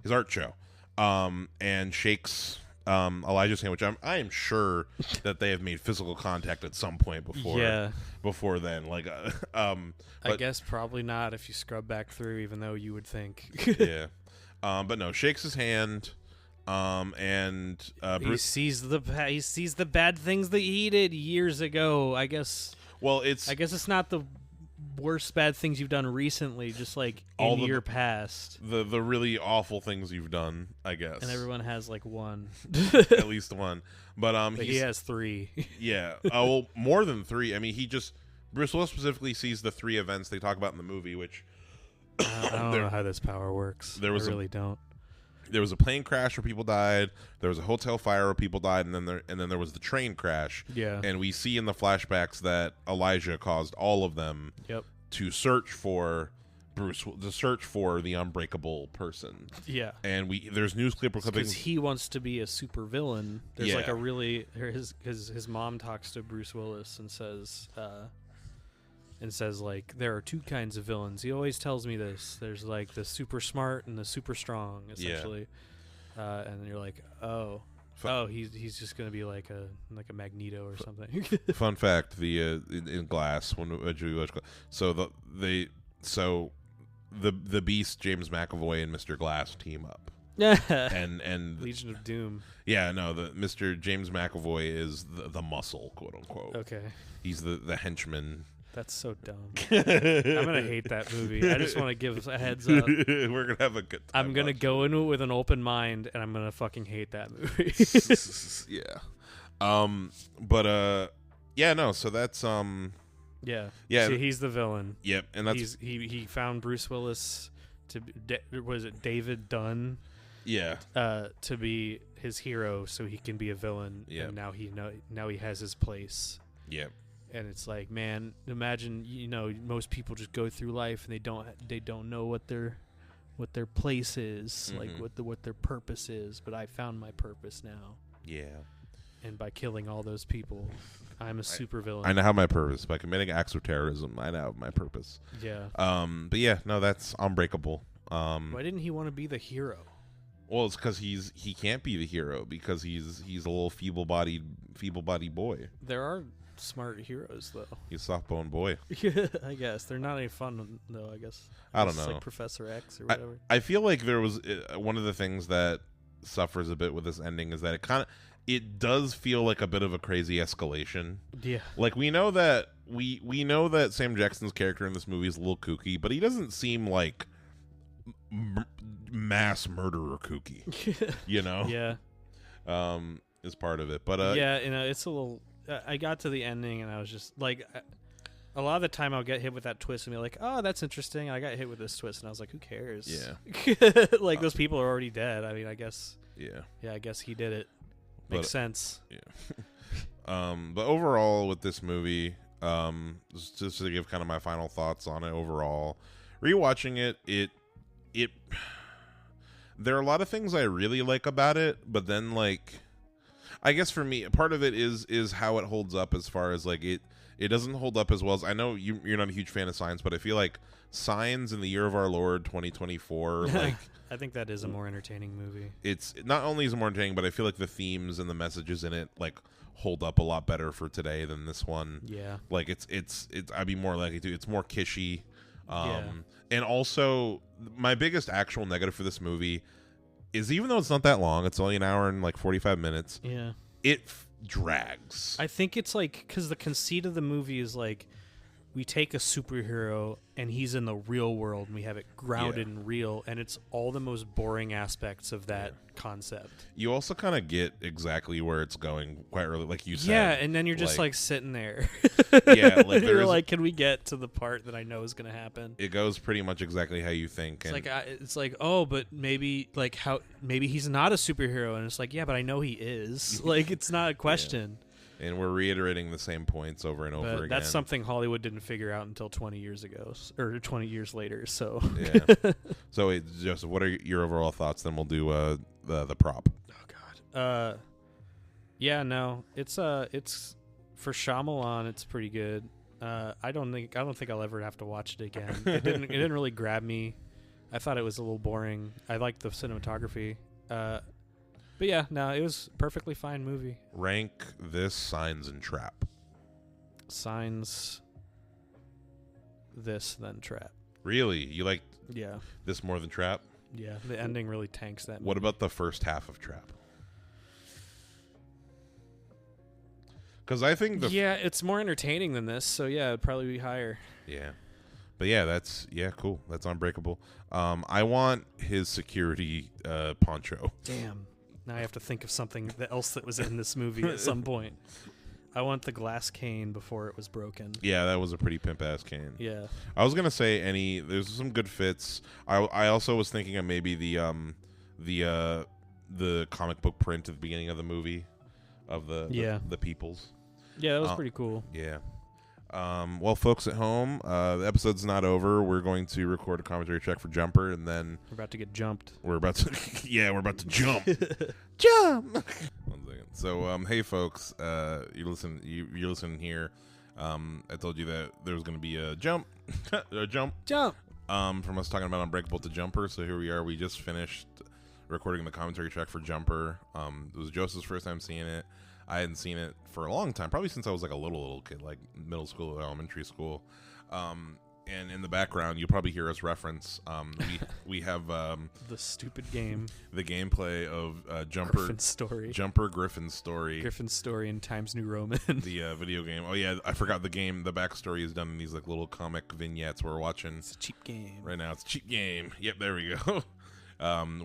his art show, and shakes Elijah's hand, which I am sure that they have made physical contact at some point before then. Like, I guess probably not if you scrub back through, even though you would think. Yeah. But no, shakes his hand, and he sees the bad things that he did years ago. I guess it's not the worst bad things you've done recently, just like in your past. The really awful things you've done, I guess. And everyone has like one, at least one. But he has 3. Yeah. Well, more than 3. I mean, Bruce Willis specifically sees the 3 events they talk about in the movie, which. I don't know how this power works. I really don't. There was a plane crash where people died. There was a hotel fire where people died, and then there was the train crash. Yeah. And we see in the flashbacks that Elijah caused all of them. Yep. To search for the search for the unbreakable person. Yeah. And there's news clippings Because he wants to be a super villain. There's like Yeah. a really his mom talks to Bruce Willis and says like there are two kinds of villains. He always tells me this. There's like the super smart and the super strong, essentially. And you're like, he's just gonna be like a Magneto or something. Fun fact: in Glass, when you watch, the Beast, James McAvoy, and Mr. Glass team up. and Legion of Doom. Yeah, no, the Mr. James McAvoy is the muscle, quote unquote. Okay. He's the henchman. That's so dumb. I'm gonna hate that movie. I just want to give a heads up. We're gonna have a good time. I'm gonna go into it with an open mind, and I'm gonna fucking hate that movie. Yeah. Yeah, no. So that's Yeah. Yeah. See, he's the villain. Yep, and that's he found Bruce Willis to was it David Dunn? Yeah. To be his hero, so he can be a villain. Yeah. And now he has his place. Yep. And it's like, man, imagine most people just go through life and they don't know what their place is, like what their purpose is. But I found my purpose now. Yeah. And by killing all those people, I'm a super villain. I now have my purpose. By committing acts of terrorism, I now have my purpose. Yeah. But yeah, no, that's Unbreakable. Why didn't he want to be the hero? Well, it's because he can't be the hero because he's a little feeble-bodied boy. There are smart heroes though. He's a soft-boned boy. I guess they're not any fun though. I guess I don't know. Like Professor X or whatever. I feel like there was one of the things that suffers a bit with this ending is that it does feel like a bit of a crazy escalation. Yeah. Like we know that Sam Jackson's character in this movie is a little kooky, but he doesn't seem like mass murderer kooky. Yeah. Is part of it. But yeah, it's a little. I got to the ending and I was just like, a lot of the time I'll get hit with that twist and be like, oh, that's interesting. I got hit with this twist and I was like, who cares? Yeah. Like those people are already dead. I mean, I guess. Yeah. Yeah, I guess he did it. Makes sense. Yeah. But overall with this movie, just to give kind of my final thoughts on it overall, rewatching it there are a lot of things I really like about it, but then like I guess for me, part of it is how it holds up as far as like it doesn't hold up as well as I know you're not a huge fan of Signs, but I feel like Signs in the Year of Our Lord 2024 like I think that is a more entertaining movie. It's not only is it more entertaining, but I feel like the themes and the messages in it like hold up a lot better for today than this one. Yeah. Like it's I'd be more likely to. It's more kishy. Yeah. And also my biggest actual negative for this movie is even though it's not that long, it's only an hour and like 45 minutes. Yeah. It drags. I think it's like because the conceit of the movie is like we take a superhero and he's in the real world and we have it grounded in real, and it's all the most boring aspects of that concept. You also kind of get exactly where it's going quite early, like you said. Yeah, and then you're just like sitting there. Yeah, like you're like, can we get to the part that I know is going to happen? It goes pretty much exactly how you think. It's like, oh, but maybe maybe he's not a superhero, and it's like, yeah, but I know he is. Like, it's not a question. Yeah. And we're reiterating the same points over and over again. That's something Hollywood didn't figure out until 20 years ago, or 20 years later. So yeah. So, Joseph, what are your overall thoughts? Then we'll do the prop. Oh God. Yeah. No. It's for Shyamalan. It's pretty good. I don't think I'll ever have to watch it again. It didn't really grab me. I thought it was a little boring. I liked the cinematography. But yeah, no, it was a perfectly fine movie. Rank this Signs and Trap. Signs, this, then Trap. Really? You liked this more than Trap? Yeah, the ending really tanks that movie. What about the first half of Trap? Because I think it's more entertaining than this, so yeah, it'd probably be higher. Yeah. But yeah, cool. That's Unbreakable. I want his security poncho. Damn. Now I have to think of something else that was in this movie at some point. I want the glass cane before it was broken. Yeah, that was a pretty pimp-ass cane. Yeah. I was gonna say there's some good fits. I also was thinking of maybe the comic book print at the beginning of the movie of the peoples. Yeah, that was pretty cool. Yeah. Well, folks at home, the episode's not over. We're going to record a commentary check for Jumper, and then We're about to get jumped. we're about to jump. Jump. 1 second. So, hey, folks, you're listening here. I told you that there was going to be a jump, Jump. from us talking about Unbreakable to Jumper. So here we are. We just finished recording the commentary track for Jumper. It was Joseph's first time seeing it. I hadn't seen it for a long time, probably since I was like a little kid, like middle school or elementary school. And in the background, you'll probably hear us reference. We have The stupid game. the gameplay of Jumper Griffin's Story. Griffin's Story. Griffin's Story in Times New Roman. The video game. Oh yeah, I forgot the game. The backstory is done in these like little comic vignettes we're watching. It's a cheap game. Right now, it's a cheap game. Yep, there we go.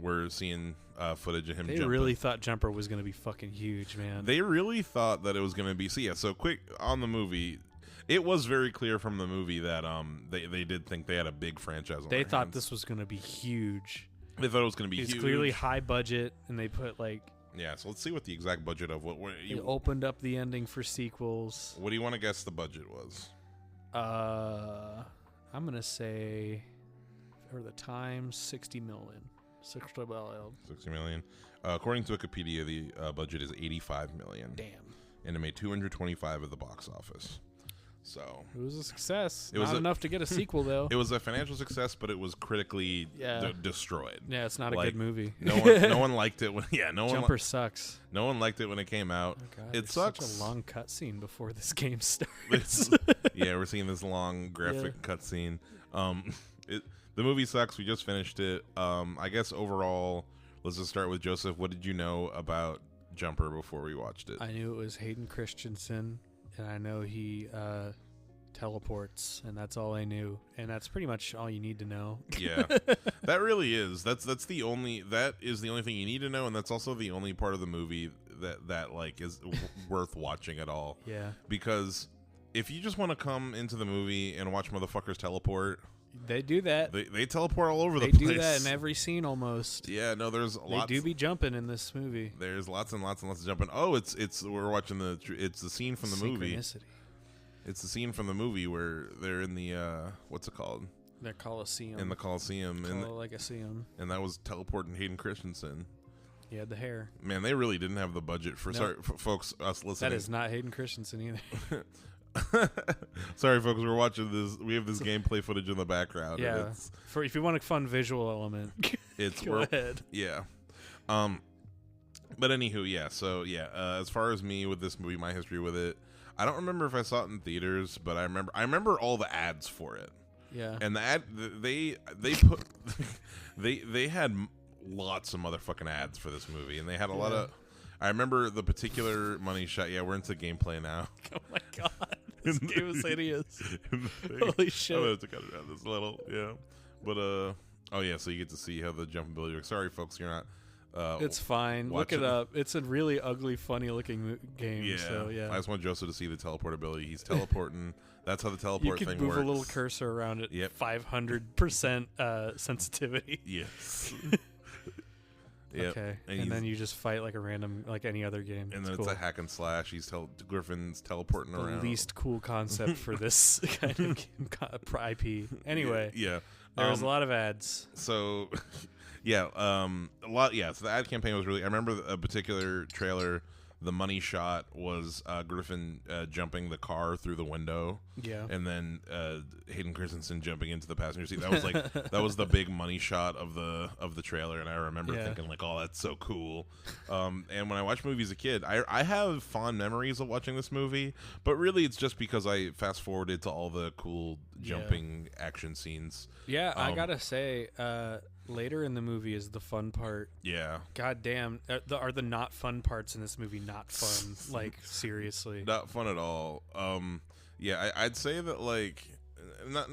We're seeing footage of him They jumping. really thought Jumper was going to be fucking huge, man. They really thought that it was going to be. So quick on the movie. It was very clear from the movie that they did think they had a big franchise on They their thought hands. this was going to be huge. They thought it was going to be It's huge. clearly high budget, and they put like Yeah, so let's see what the exact budget of what they opened up the ending for sequels. What do you want to guess the budget was? I'm gonna say for the time 60 million. 60 million. 60 million. According to Wikipedia, the budget is 85 million. Damn. And it made 225 at the box office. So It was a success. It was Not a- enough to get a sequel though. it was a financial success, but it was critically destroyed. Yeah, it's not a like, good movie. No one liked it when Jumper sucks. no one liked it when it came out. Oh God, It there's sucks. Such a long cutscene before this game starts. Yeah, we're seeing this long graphic cutscene. The movie sucks. We just finished it. I guess overall, let's just start with Joseph. What did you know about Jumper before we watched it? I knew it was Hayden Christensen, and I know he teleports, and that's all I knew. And that's pretty much all you need to know. Yeah, that really is. That is the only thing you need to know, and that's also the only part of the movie that like is worth watching at all. Yeah. Because if you just want to come into the movie and watch motherfuckers teleport, They do that. they teleport all over the They place. do that in every scene almost. Yeah, no, there's They lots. do be jumping in this movie. There's lots and lots and lots of jumping. Oh, it's we're watching it's the scene from the movie. Synchronicity. It's the scene from the movie where they're in the what's it called? Their Coliseum. In the Coliseum, Coliseum. and that was teleporting Hayden Christensen. He had the hair. Man, they really didn't have the budget for. No. Sorry, folks, us listening. That is not Hayden Christensen either. Sorry, folks, we're watching this. We have this gameplay footage in the background. and Yeah. For if you want a fun visual element, it's go we're- ahead. Yeah. But anywho, yeah. So yeah, as far as me with this movie, my history with it, I don't remember if I saw it in theaters, but I remember all the ads for it. Yeah. And the ad they put they had lots of motherfucking ads for this movie, and they had a lot of. I remember the particular money shot. Yeah, we're into gameplay now. Oh my God. This game is hideous. Holy Holy shit. I'm gonna have to cut it out this little, yeah. But oh yeah, so you get to see how the jump ability works. Sorry, folks, you're not. It's fine. Look watch it up. It's a really ugly, funny looking game. Yeah. So yeah. I just want Joseph to see the teleport ability. He's teleporting. That's how the You teleport can thing move works. a little cursor around it. Yep. 500% sensitivity. Yes. Yep. Okay. And And then he's- you just fight like a random, like any other game. And then cool. it's a hack and slash. Griffin's teleporting The around. least cool concept for this kind of game IP. Anyway, Yeah. there was a lot of ads. So, yeah, a lot. Yeah, so the ad campaign was really. I remember a particular trailer. The money shot was Griffin jumping the car through the window, Yeah. and then Hayden Christensen jumping into the passenger seat. That was like that was the big money shot of the trailer, and I remember thinking like, "Oh, that's so cool." And when I watched movies as a kid, I have fond memories of watching this movie, but really it's just because I fast forwarded to all the cool jumping action scenes. Yeah, I gotta say, later in the movie is the fun part. Yeah. God damn, are the not fun parts in this movie not fun? Like, seriously. Not fun at all. Yeah, I'd say that like not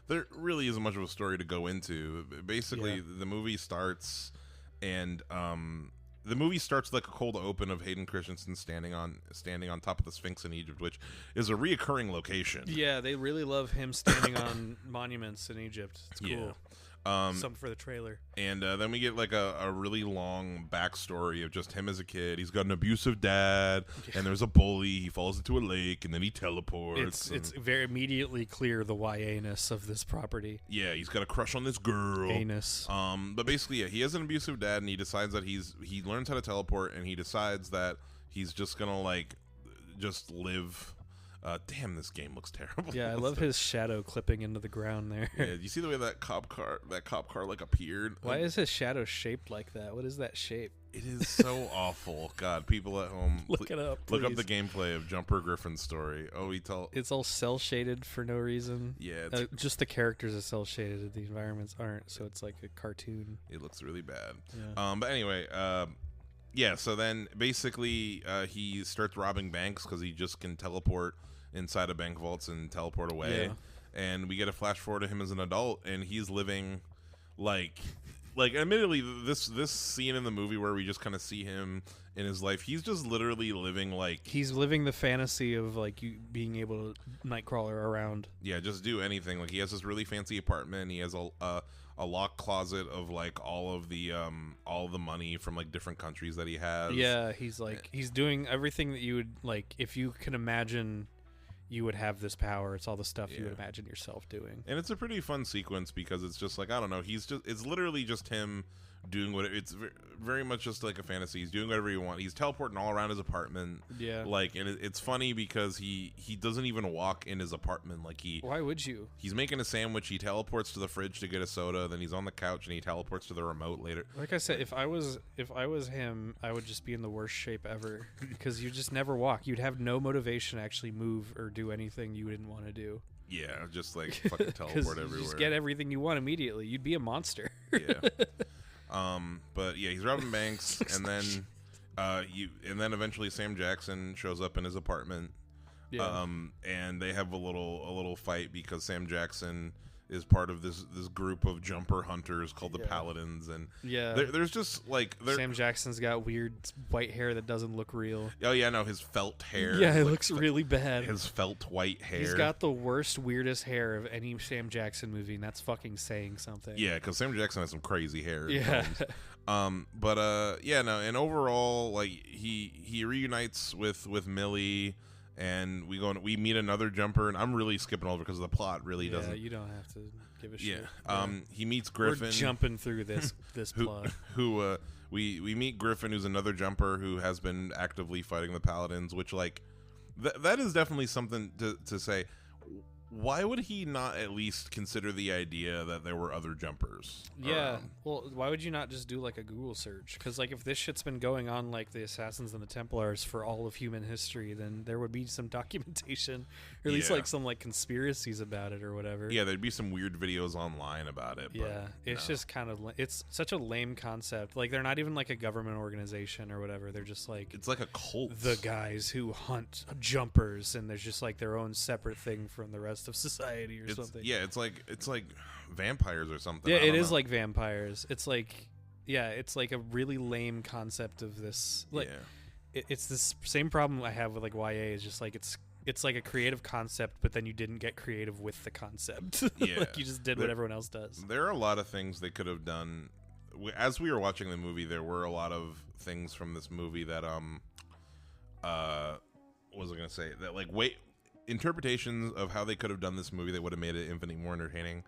there really isn't much of a story to go into. Basically, the movie starts and the movie starts like a cold open of Hayden Christensen standing on top of the Sphinx in Egypt, which is a reoccurring location. Yeah, they really love him standing on monuments in Egypt. It's cool. Some for the trailer. And then we get like a really long backstory of just him as a kid. He's got an abusive dad, and there's a bully. He falls into a lake, and then he teleports. It's very immediately clear the YA-ness of this property. Yeah, he's got a crush on this girl. Anus. But basically, yeah, he has an abusive dad, and he decides that he learns how to teleport, and he decides that he's just gonna like just live. Damn, this game looks terrible. Yeah, I love his shadow clipping into the ground there. Yeah, you see the way that cop car like appeared? Why is his shadow shaped like that? What is that shape? It is so awful. God, people at home, Look it up. Look up please. the gameplay of Jumper Griffin's story. Oh, It's all cell shaded for no reason. Yeah, just the characters are cell shaded. The environments aren't, so it's like a cartoon. It looks really bad. Yeah. But anyway, yeah. So then basically, he starts robbing banks because he just can teleport inside of bank vaults and teleport away. Yeah. And we get a flash forward to him as an adult, and he's living like admittedly this scene in the movie where we just kind of see him in his life, he's just literally living like he's living the fantasy of like you being able to nightcrawler around. Yeah, just do anything. Like he has this really fancy apartment. He has a locked closet of like all the money from like different countries that he has. Yeah, he's like he's doing everything that you would like if you can imagine you would have this power. It's all the stuff you would imagine yourself doing. And it's a pretty fun sequence because it's just like, I don't know, it's literally just him doing what it's very much just like a fantasy. He's doing whatever he wants. He's teleporting all around his apartment. Yeah. Like, and it's funny because he doesn't even walk in his apartment. Like why would you? He's making a sandwich. He teleports to the fridge to get a soda. Then he's on the couch and he teleports to the remote later. Like I said, if I was him, I would just be in the worst shape ever because you just never walk. You'd have no motivation to actually move or do anything you didn't want to do. Yeah, just like fucking teleport everywhere. You just get everything you want immediately. You'd be a monster. Yeah. But yeah, he's robbing banks, and then eventually Sam Jackson shows up in his apartment. Yeah. And they have a little fight because Sam Jackson is part of this group of jumper hunters called the Paladins, and there's just like Sam Jackson's got weird white hair that doesn't look real. Oh yeah, no, his felt hair. Yeah, it looks really bad. His felt white hair. He's got the worst, weirdest hair of any Sam Jackson movie, and that's fucking saying something. Yeah, because Sam Jackson has some crazy hair. Yeah. And overall, like he reunites with Millie. And we meet another jumper, and I'm really skipping over because the plot really doesn't. Yeah, you don't have to give a shit. Yeah. He meets Griffin. We're jumping through this plot. We meet Griffin, who's another jumper who has been actively fighting the Paladins, which like that is definitely something to say. Why would he not at least consider the idea that there were other jumpers? Yeah. Well, why would you not just do like a Google search? Because like if this shit's been going on like the Assassins and the Templars for all of human history, then there would be some documentation, or at least like some like conspiracies about it or whatever. Yeah, there'd be some weird videos online about it. But yeah, it's just kind of it's such a lame concept. Like they're not even like a government organization or whatever. They're just like it's like a cult. The guys who hunt jumpers, and there's just like their own separate thing from the rest of society or something. Yeah, it's like vampires or something. Yeah, it is like vampires. It's like a really lame concept of this. Like, it's this same problem I have with like YA. Is just like it's like a creative concept, but then you didn't get creative with the concept. Yeah, like you just did what everyone else does. There are a lot of things they could have done. As we were watching the movie, there were a lot of things from this movie that what was I gonna say? That like interpretations of how they could have done this movie that would have made it infinitely more entertaining.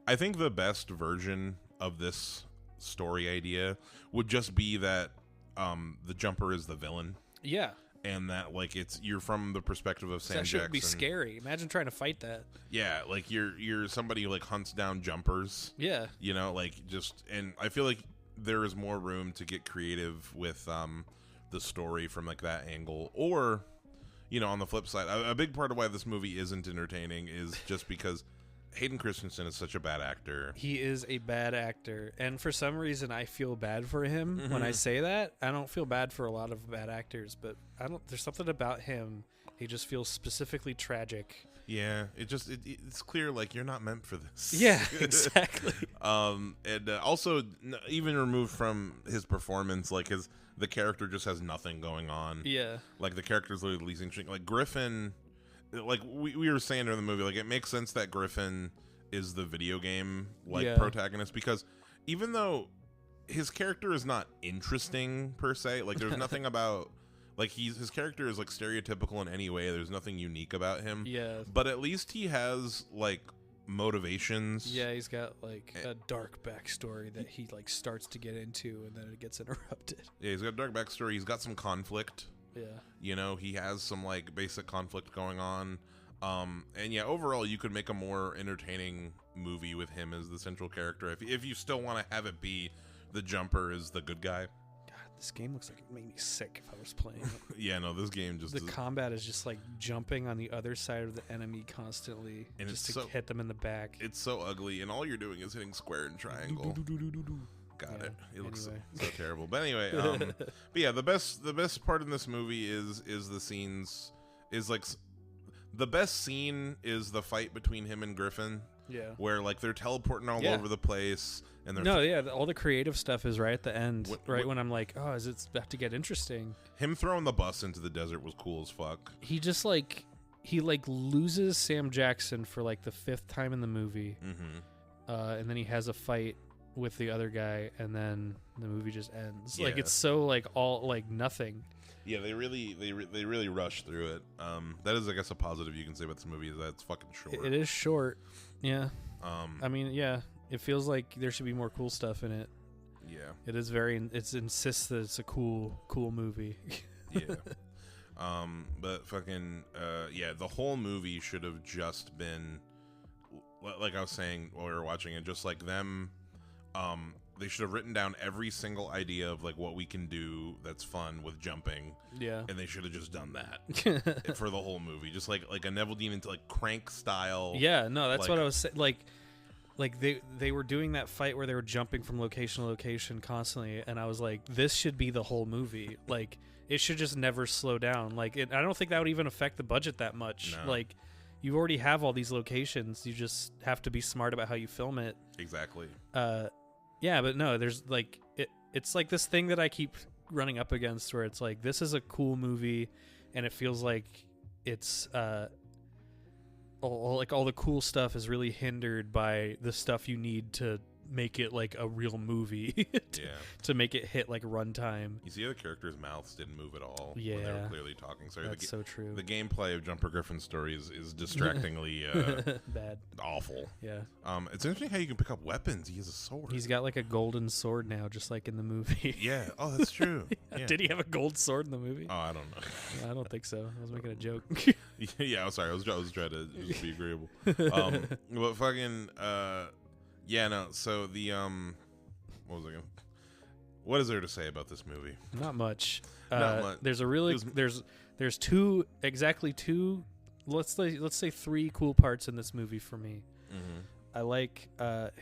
I think the best version of this story idea would just be that the jumper is the villain. Yeah. And that like you're from the perspective of Sam Jackson. That should be scary. Imagine trying to fight that. Yeah, like you're somebody who like hunts down jumpers. Yeah. You know, like and I feel like there is more room to get creative with the story from like that angle. Or, you know, on the flip side, a big part of why this movie isn't entertaining is just because Hayden Christensen is such a bad actor. He is a bad actor, and for some reason I feel bad for him when I say that. I don't feel bad for a lot of bad actors, but there's something about him. He just feels specifically tragic. Yeah, it's clear like you're not meant for this. Yeah, exactly. And also even removed from his performance, like the character just has nothing going on. Yeah, like the character's literally least interesting. Like Griffin, like we were saying during the movie, like it makes sense that Griffin is the video game like Yeah. protagonist, because even though his character is not interesting per se, like there's nothing about like his character is like stereotypical in any way. There's nothing unique about him. Yeah. But at least he has like motivations. Yeah, he's got like a dark backstory that he like starts to get into, and then it gets interrupted. Yeah, he's got a dark backstory. He's got some conflict. Yeah. You know, he has some like basic conflict going on. And yeah, overall, you could make a more entertaining movie with him as the central character. If you still want to have it be the Jumper is the good guy. God, this game looks like it made me sick if I was playing it. Yeah, no, this game just The combat is just like jumping on the other side of the enemy constantly, And just it's to so- hit them in the back. it's so ugly, and all you're doing is hitting square and triangle. Got Yeah, it. It looks anyway. so terrible. But anyway, but yeah, the best part in this movie is the scenes is like the best scene is the fight between him and Griffin, Yeah. where like they're teleporting all Yeah. over the place, and they're No, yeah, all the creative stuff is right at the end, What- when I'm like, oh, is it about to get interesting? him throwing the bus into the desert was cool as fuck. He just like loses Sam Jackson for like the 5th time in the movie, Mm-hmm. and then he has a fight with the other guy, and then the movie just ends. Like Yeah. it's so like all like nothing. Yeah, they really rushed through it. That is, I guess, a positive you can say about this movie is that it's fucking short. It is short. Yeah. Um, I mean, yeah, it feels like there should be more cool stuff in it. yeah, It is it insists that it's a cool movie. yeah. But fucking, yeah, the whole movie should have just been, like I was saying while we were watching it, just like them. They should have written down every single idea of like what we can do that's fun with jumping, Yeah. and they should have just done that for the whole movie, just like a Neville Demon like Crank style. Yeah, no, that's Like- what I was saying. Like they were doing that fight where they were jumping from location to location constantly, and I was like, this should be the whole movie. Like, it should just never slow down. Like, I don't think that would even affect the budget that much. No. Like, you already have all these locations. You just have to be smart about how you film it. Exactly. Yeah, but no, there's like it's like this thing that I keep running up against where it's like, this is a cool movie, and it feels like it's all the cool stuff is really hindered by the stuff you need to make it like a real movie Yeah. to make it hit like runtime. You see, the characters' mouths didn't move at all when they were Yeah. clearly talking. Sorry, That's so true. the gameplay of Jumper Griffin's story is distractingly Bad. awful. Yeah. It's interesting how you can pick up weapons. He has a sword. He's got like a golden sword now, just like in the movie. Yeah. Oh, that's true. Yeah. Did he have a gold sword in the movie? Oh, I don't know. I don't think so. I was making a joke. Yeah, I'm sorry. I was trying to just be agreeable. But fucking yeah, no. So the what was I going? What is there to say about this movie? Not much. Not much. There's a really It was- there's two let's say 3 cool parts in this movie for me. Mm-hmm. I like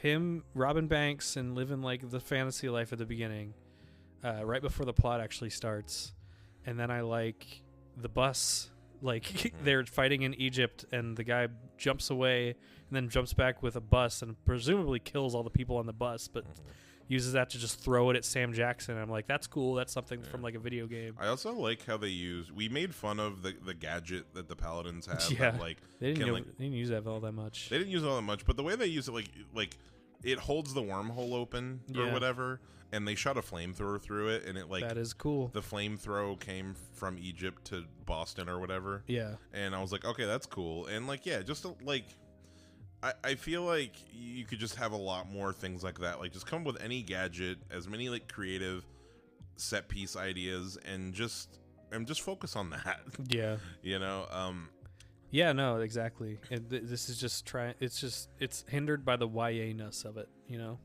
him, Robin Banks, and living like the fantasy life at the beginning, right before the plot actually starts, and then I like the bus. Like they're fighting in Egypt, and the guy jumps away and then jumps back with a bus and presumably kills all the people on the bus, but uses that to just throw it at Sam Jackson. I'm like, that's cool. That's something from like a video game. I also like how they use. We made fun of the gadget that the Paladins have. Yeah. That, like They can, like, didn't use that all that much. they didn't use it all that much, but the way they use it, like it holds the wormhole open or Yeah. whatever, and they shot a flamethrower through it, and it like That is cool. the flamethrower came from Egypt to Boston or whatever. Yeah. And I was like, okay, that's cool. And like, yeah, just like, I feel like you could just have a lot more things like that. Like, just come up with any gadget, as many like creative set piece ideas, and just focus on that. Yeah. You know, Yeah, no, exactly. And this is just it's hindered by the YA-ness of it, you know?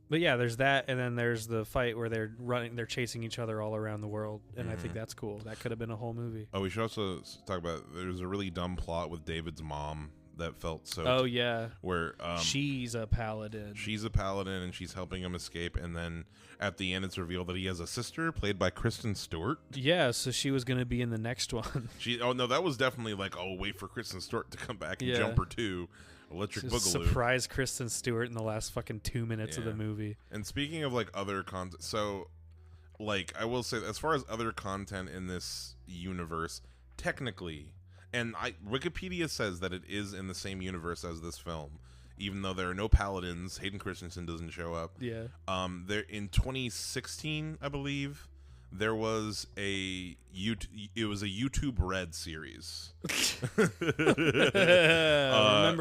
But yeah, there's that, and then there's the fight where they're chasing each other all around the world, and I think that's cool. That could have been a whole movie. Oh, we should also talk about, there's a really dumb plot with David's mom that felt so. Oh yeah, Where she's a paladin. she's a paladin and she's helping him escape, and then at the end it's revealed that he has a sister played by Kristen Stewart. Yeah, so she was gonna be in the next one. Oh no, that was definitely like, oh, wait for Kristen Stewart to come back in Yeah. Jumper 2, Electric Just Boogaloo. surprise Kristen Stewart in the last fucking 2 minutes of the Yeah. movie. And speaking of like other content, so like I will say, as far as other content in this universe, technically, and Wikipedia says that it is in the same universe as this film, even though there are no paladins. Hayden Christensen doesn't show up. Yeah. There in 2016, I believe, there was a YouTube Red series. Remember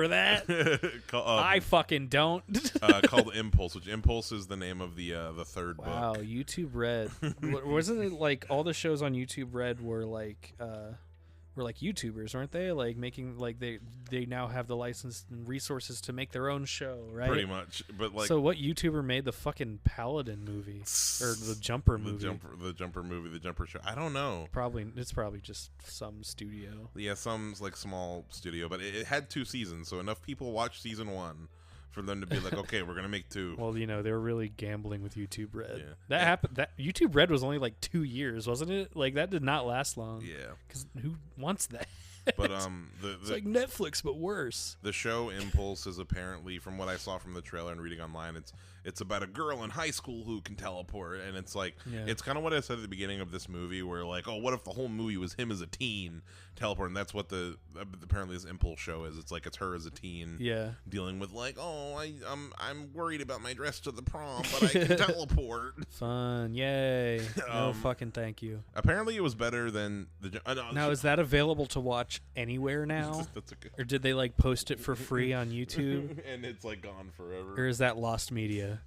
that? I fucking don't. Called Impulse, which Impulse is the name of the third book. Wow, YouTube Red. Wasn't it like all the shows on YouTube Red were like YouTubers, weren't they? Like making like they now have the license and resources to make their own show, right? Pretty much. But like, so what YouTuber made the fucking Paladin movie or the Jumper movie? The Jumper show. I don't know. It's probably just some studio. Yeah, some like small studio, but it had 2 seasons, so enough people watched season 1 for them to be like, okay, we're gonna make 2. Well, they were really gambling with YouTube Red. Yeah. That happened. That YouTube Red was only like 2 years, wasn't it? Like that did not last long. Yeah. Because who wants that? But it's like Netflix but worse. The show Impulse is apparently, from what I saw from the trailer and reading online, it's about a girl in high school who can teleport, and it's like it's kind of what I said at the beginning of this movie, where like, oh, what if the whole movie was him as a teen teleport? And that's what apparently this Impulse show is. It's like it's her as a teen, dealing with like, oh, I'm worried about my dress to the prom, but I can teleport. Fun, yay! No fucking thank you. Apparently, it was better than the. Now, is that available to watch anywhere now? That's okay. Or did they like post it for free on YouTube? And it's like gone forever. Or is that lost media?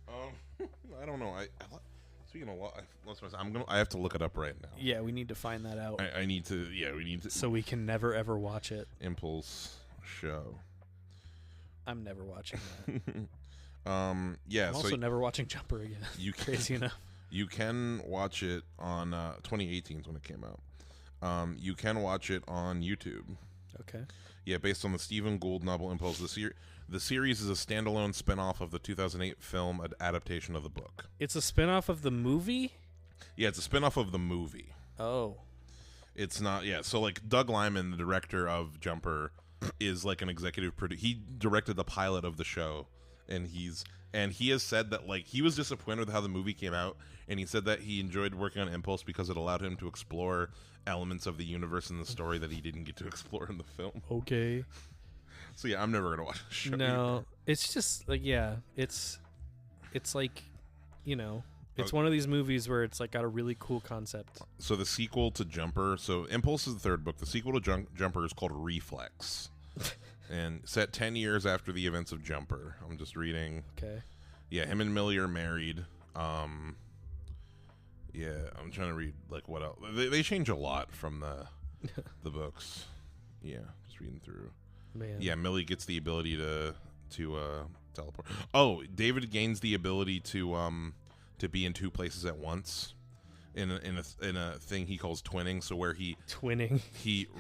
I don't know. Speaking of I have to look it up right now. Yeah, we need to find that out. I need to. Yeah, we need to. So we can never ever watch it. Impulse show. I'm never watching that. Yeah. I'm also never watching Jumper again. You crazy enough. You can watch it on 2018 is when it came out. You can watch it on YouTube. Okay. Yeah, based on the Stephen Gould novel Impulse. The series is a standalone spin-off of the 2008 film adaptation of the book. It's a spin-off of the movie? Yeah, it's a spin-off of the movie. Oh. It's not, yeah. So, like, Doug Liman, the director of Jumper, is, like, an executive producer. He directed the pilot of the show, and he has said that, like, he was disappointed with how the movie came out, and he said that he enjoyed working on Impulse because it allowed him to explore elements of the universe and the story that he didn't get to explore in the film. Okay. So yeah, I'm never going to watch the show. No, it's just like, yeah, it's like, it's one of these movies where it's like got a really cool concept. So the sequel to Jumper, so Impulse is the third book. The sequel to Jumper is called Reflex. And set 10 years after the events of Jumper. I'm just reading. Okay. Yeah, him and Millie are married. Yeah, I'm trying to read like what else. They change a lot from the books. Yeah, just reading through. Man. Yeah, Millie gets the ability to teleport. Oh, David gains the ability to be in 2 places at once in a thing he calls twinning. So where he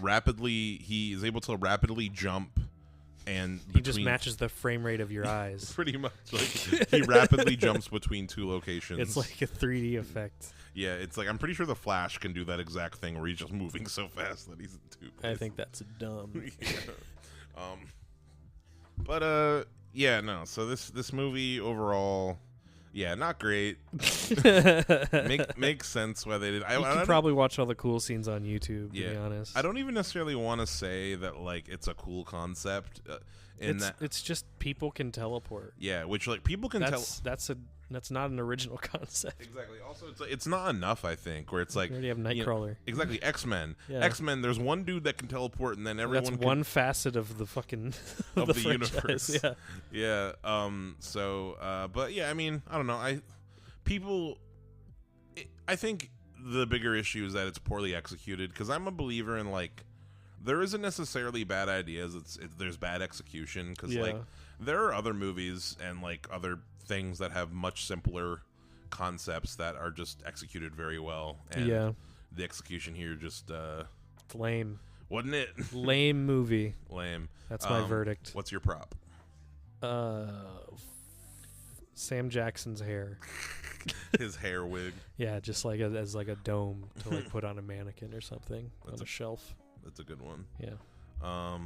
is able to rapidly jump, and he just matches the frame rate of your eyes. Pretty much, like he rapidly jumps between 2 locations. It's like a 3D effect. Yeah, it's like I'm pretty sure the Flash can do that exact thing where he's just moving so fast that he's in 2 places. I think that's dumb. Yeah. Yeah, no. So this movie overall, yeah, not great. Makes sense why they did. You can probably watch all the cool scenes on YouTube. To be honest, I don't even necessarily want to say that like it's a cool concept. It's just people can teleport. Yeah, which like people can That's not an original concept. Exactly. Also, it's not enough. I think where it's like you already have Nightcrawler. Exactly. X-Men. Yeah. X-Men. There's one dude that can teleport, and then everyone. That's one facet of the fucking of the universe. Yeah. Yeah. But yeah, I mean, I don't know. I think the bigger issue is that it's poorly executed. Because I'm a believer in like, there isn't necessarily bad ideas. There's bad execution. Because like, there are other movies and like other things that have much simpler concepts that are just executed very well, and the execution here just lame, wasn't it? Lame movie. Lame. That's my verdict. What's your prop? Sam Jackson's hair. His hair wig. Yeah, just like as like a dome to like put on a mannequin or something on a shelf. That's a good one. Yeah. I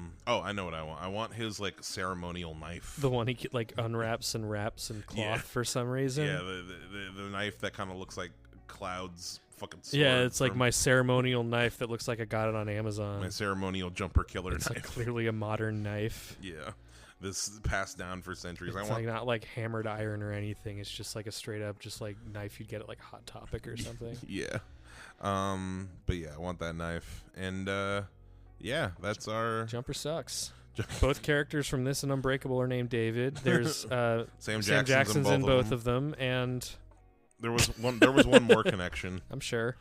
know what I want. I want his like ceremonial knife. The one he like unwraps and wraps in cloth for some reason. Yeah, the knife that kind of looks like clouds fucking sword. Yeah, it's like my ceremonial knife that looks like I got it on Amazon. my ceremonial jumper killer It's knife. like clearly a modern knife. Yeah, this is passed down for centuries. It's like not like hammered iron or anything. It's just like a straight up just like knife you'd get at like Hot Topic or something. Yeah, but yeah, I want that knife, and yeah, that's our Jumper sucks. Both characters from this and Unbreakable are named David. There's Sam Jackson's Jackson's in both of them, and There was one more connection. I'm sure.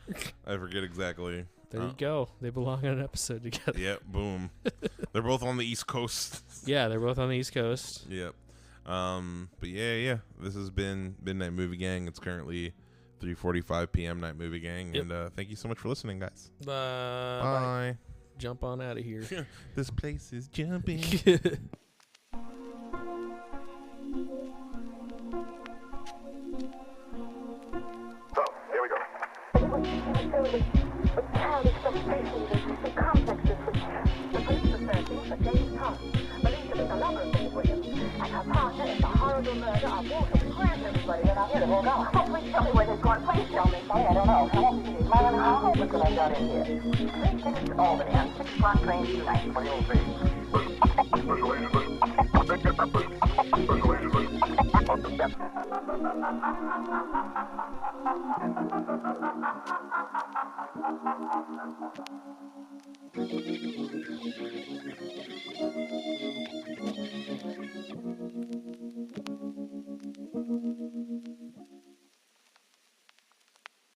I forget exactly. There you go. They belong on an episode together. Yep, boom. They're both on the East Coast. Yeah, they're both on the East Coast. Yep. But yeah. This has been Midnight Movie Gang. It's currently 3:45 p.m. Night Movie Gang, Yep. and thank you so much for listening, guys. Bye. Bye. Jump on out of here. This place is jumping. So, here we go. With childish frustrations and complexes which the police are searching for James Thomas, believed to be the lover of Dave Williams, and her partner in the horrible murder of Walter. Where's everybody? And I'm here to go. Oh, please tell me where they've gone. Please tell me. Sorry, I don't know. How long did you leave? How hopeless that I got in here? 3 tickets to Albany on 6 o'clock train tonight. What do you think? Special agent, special agent.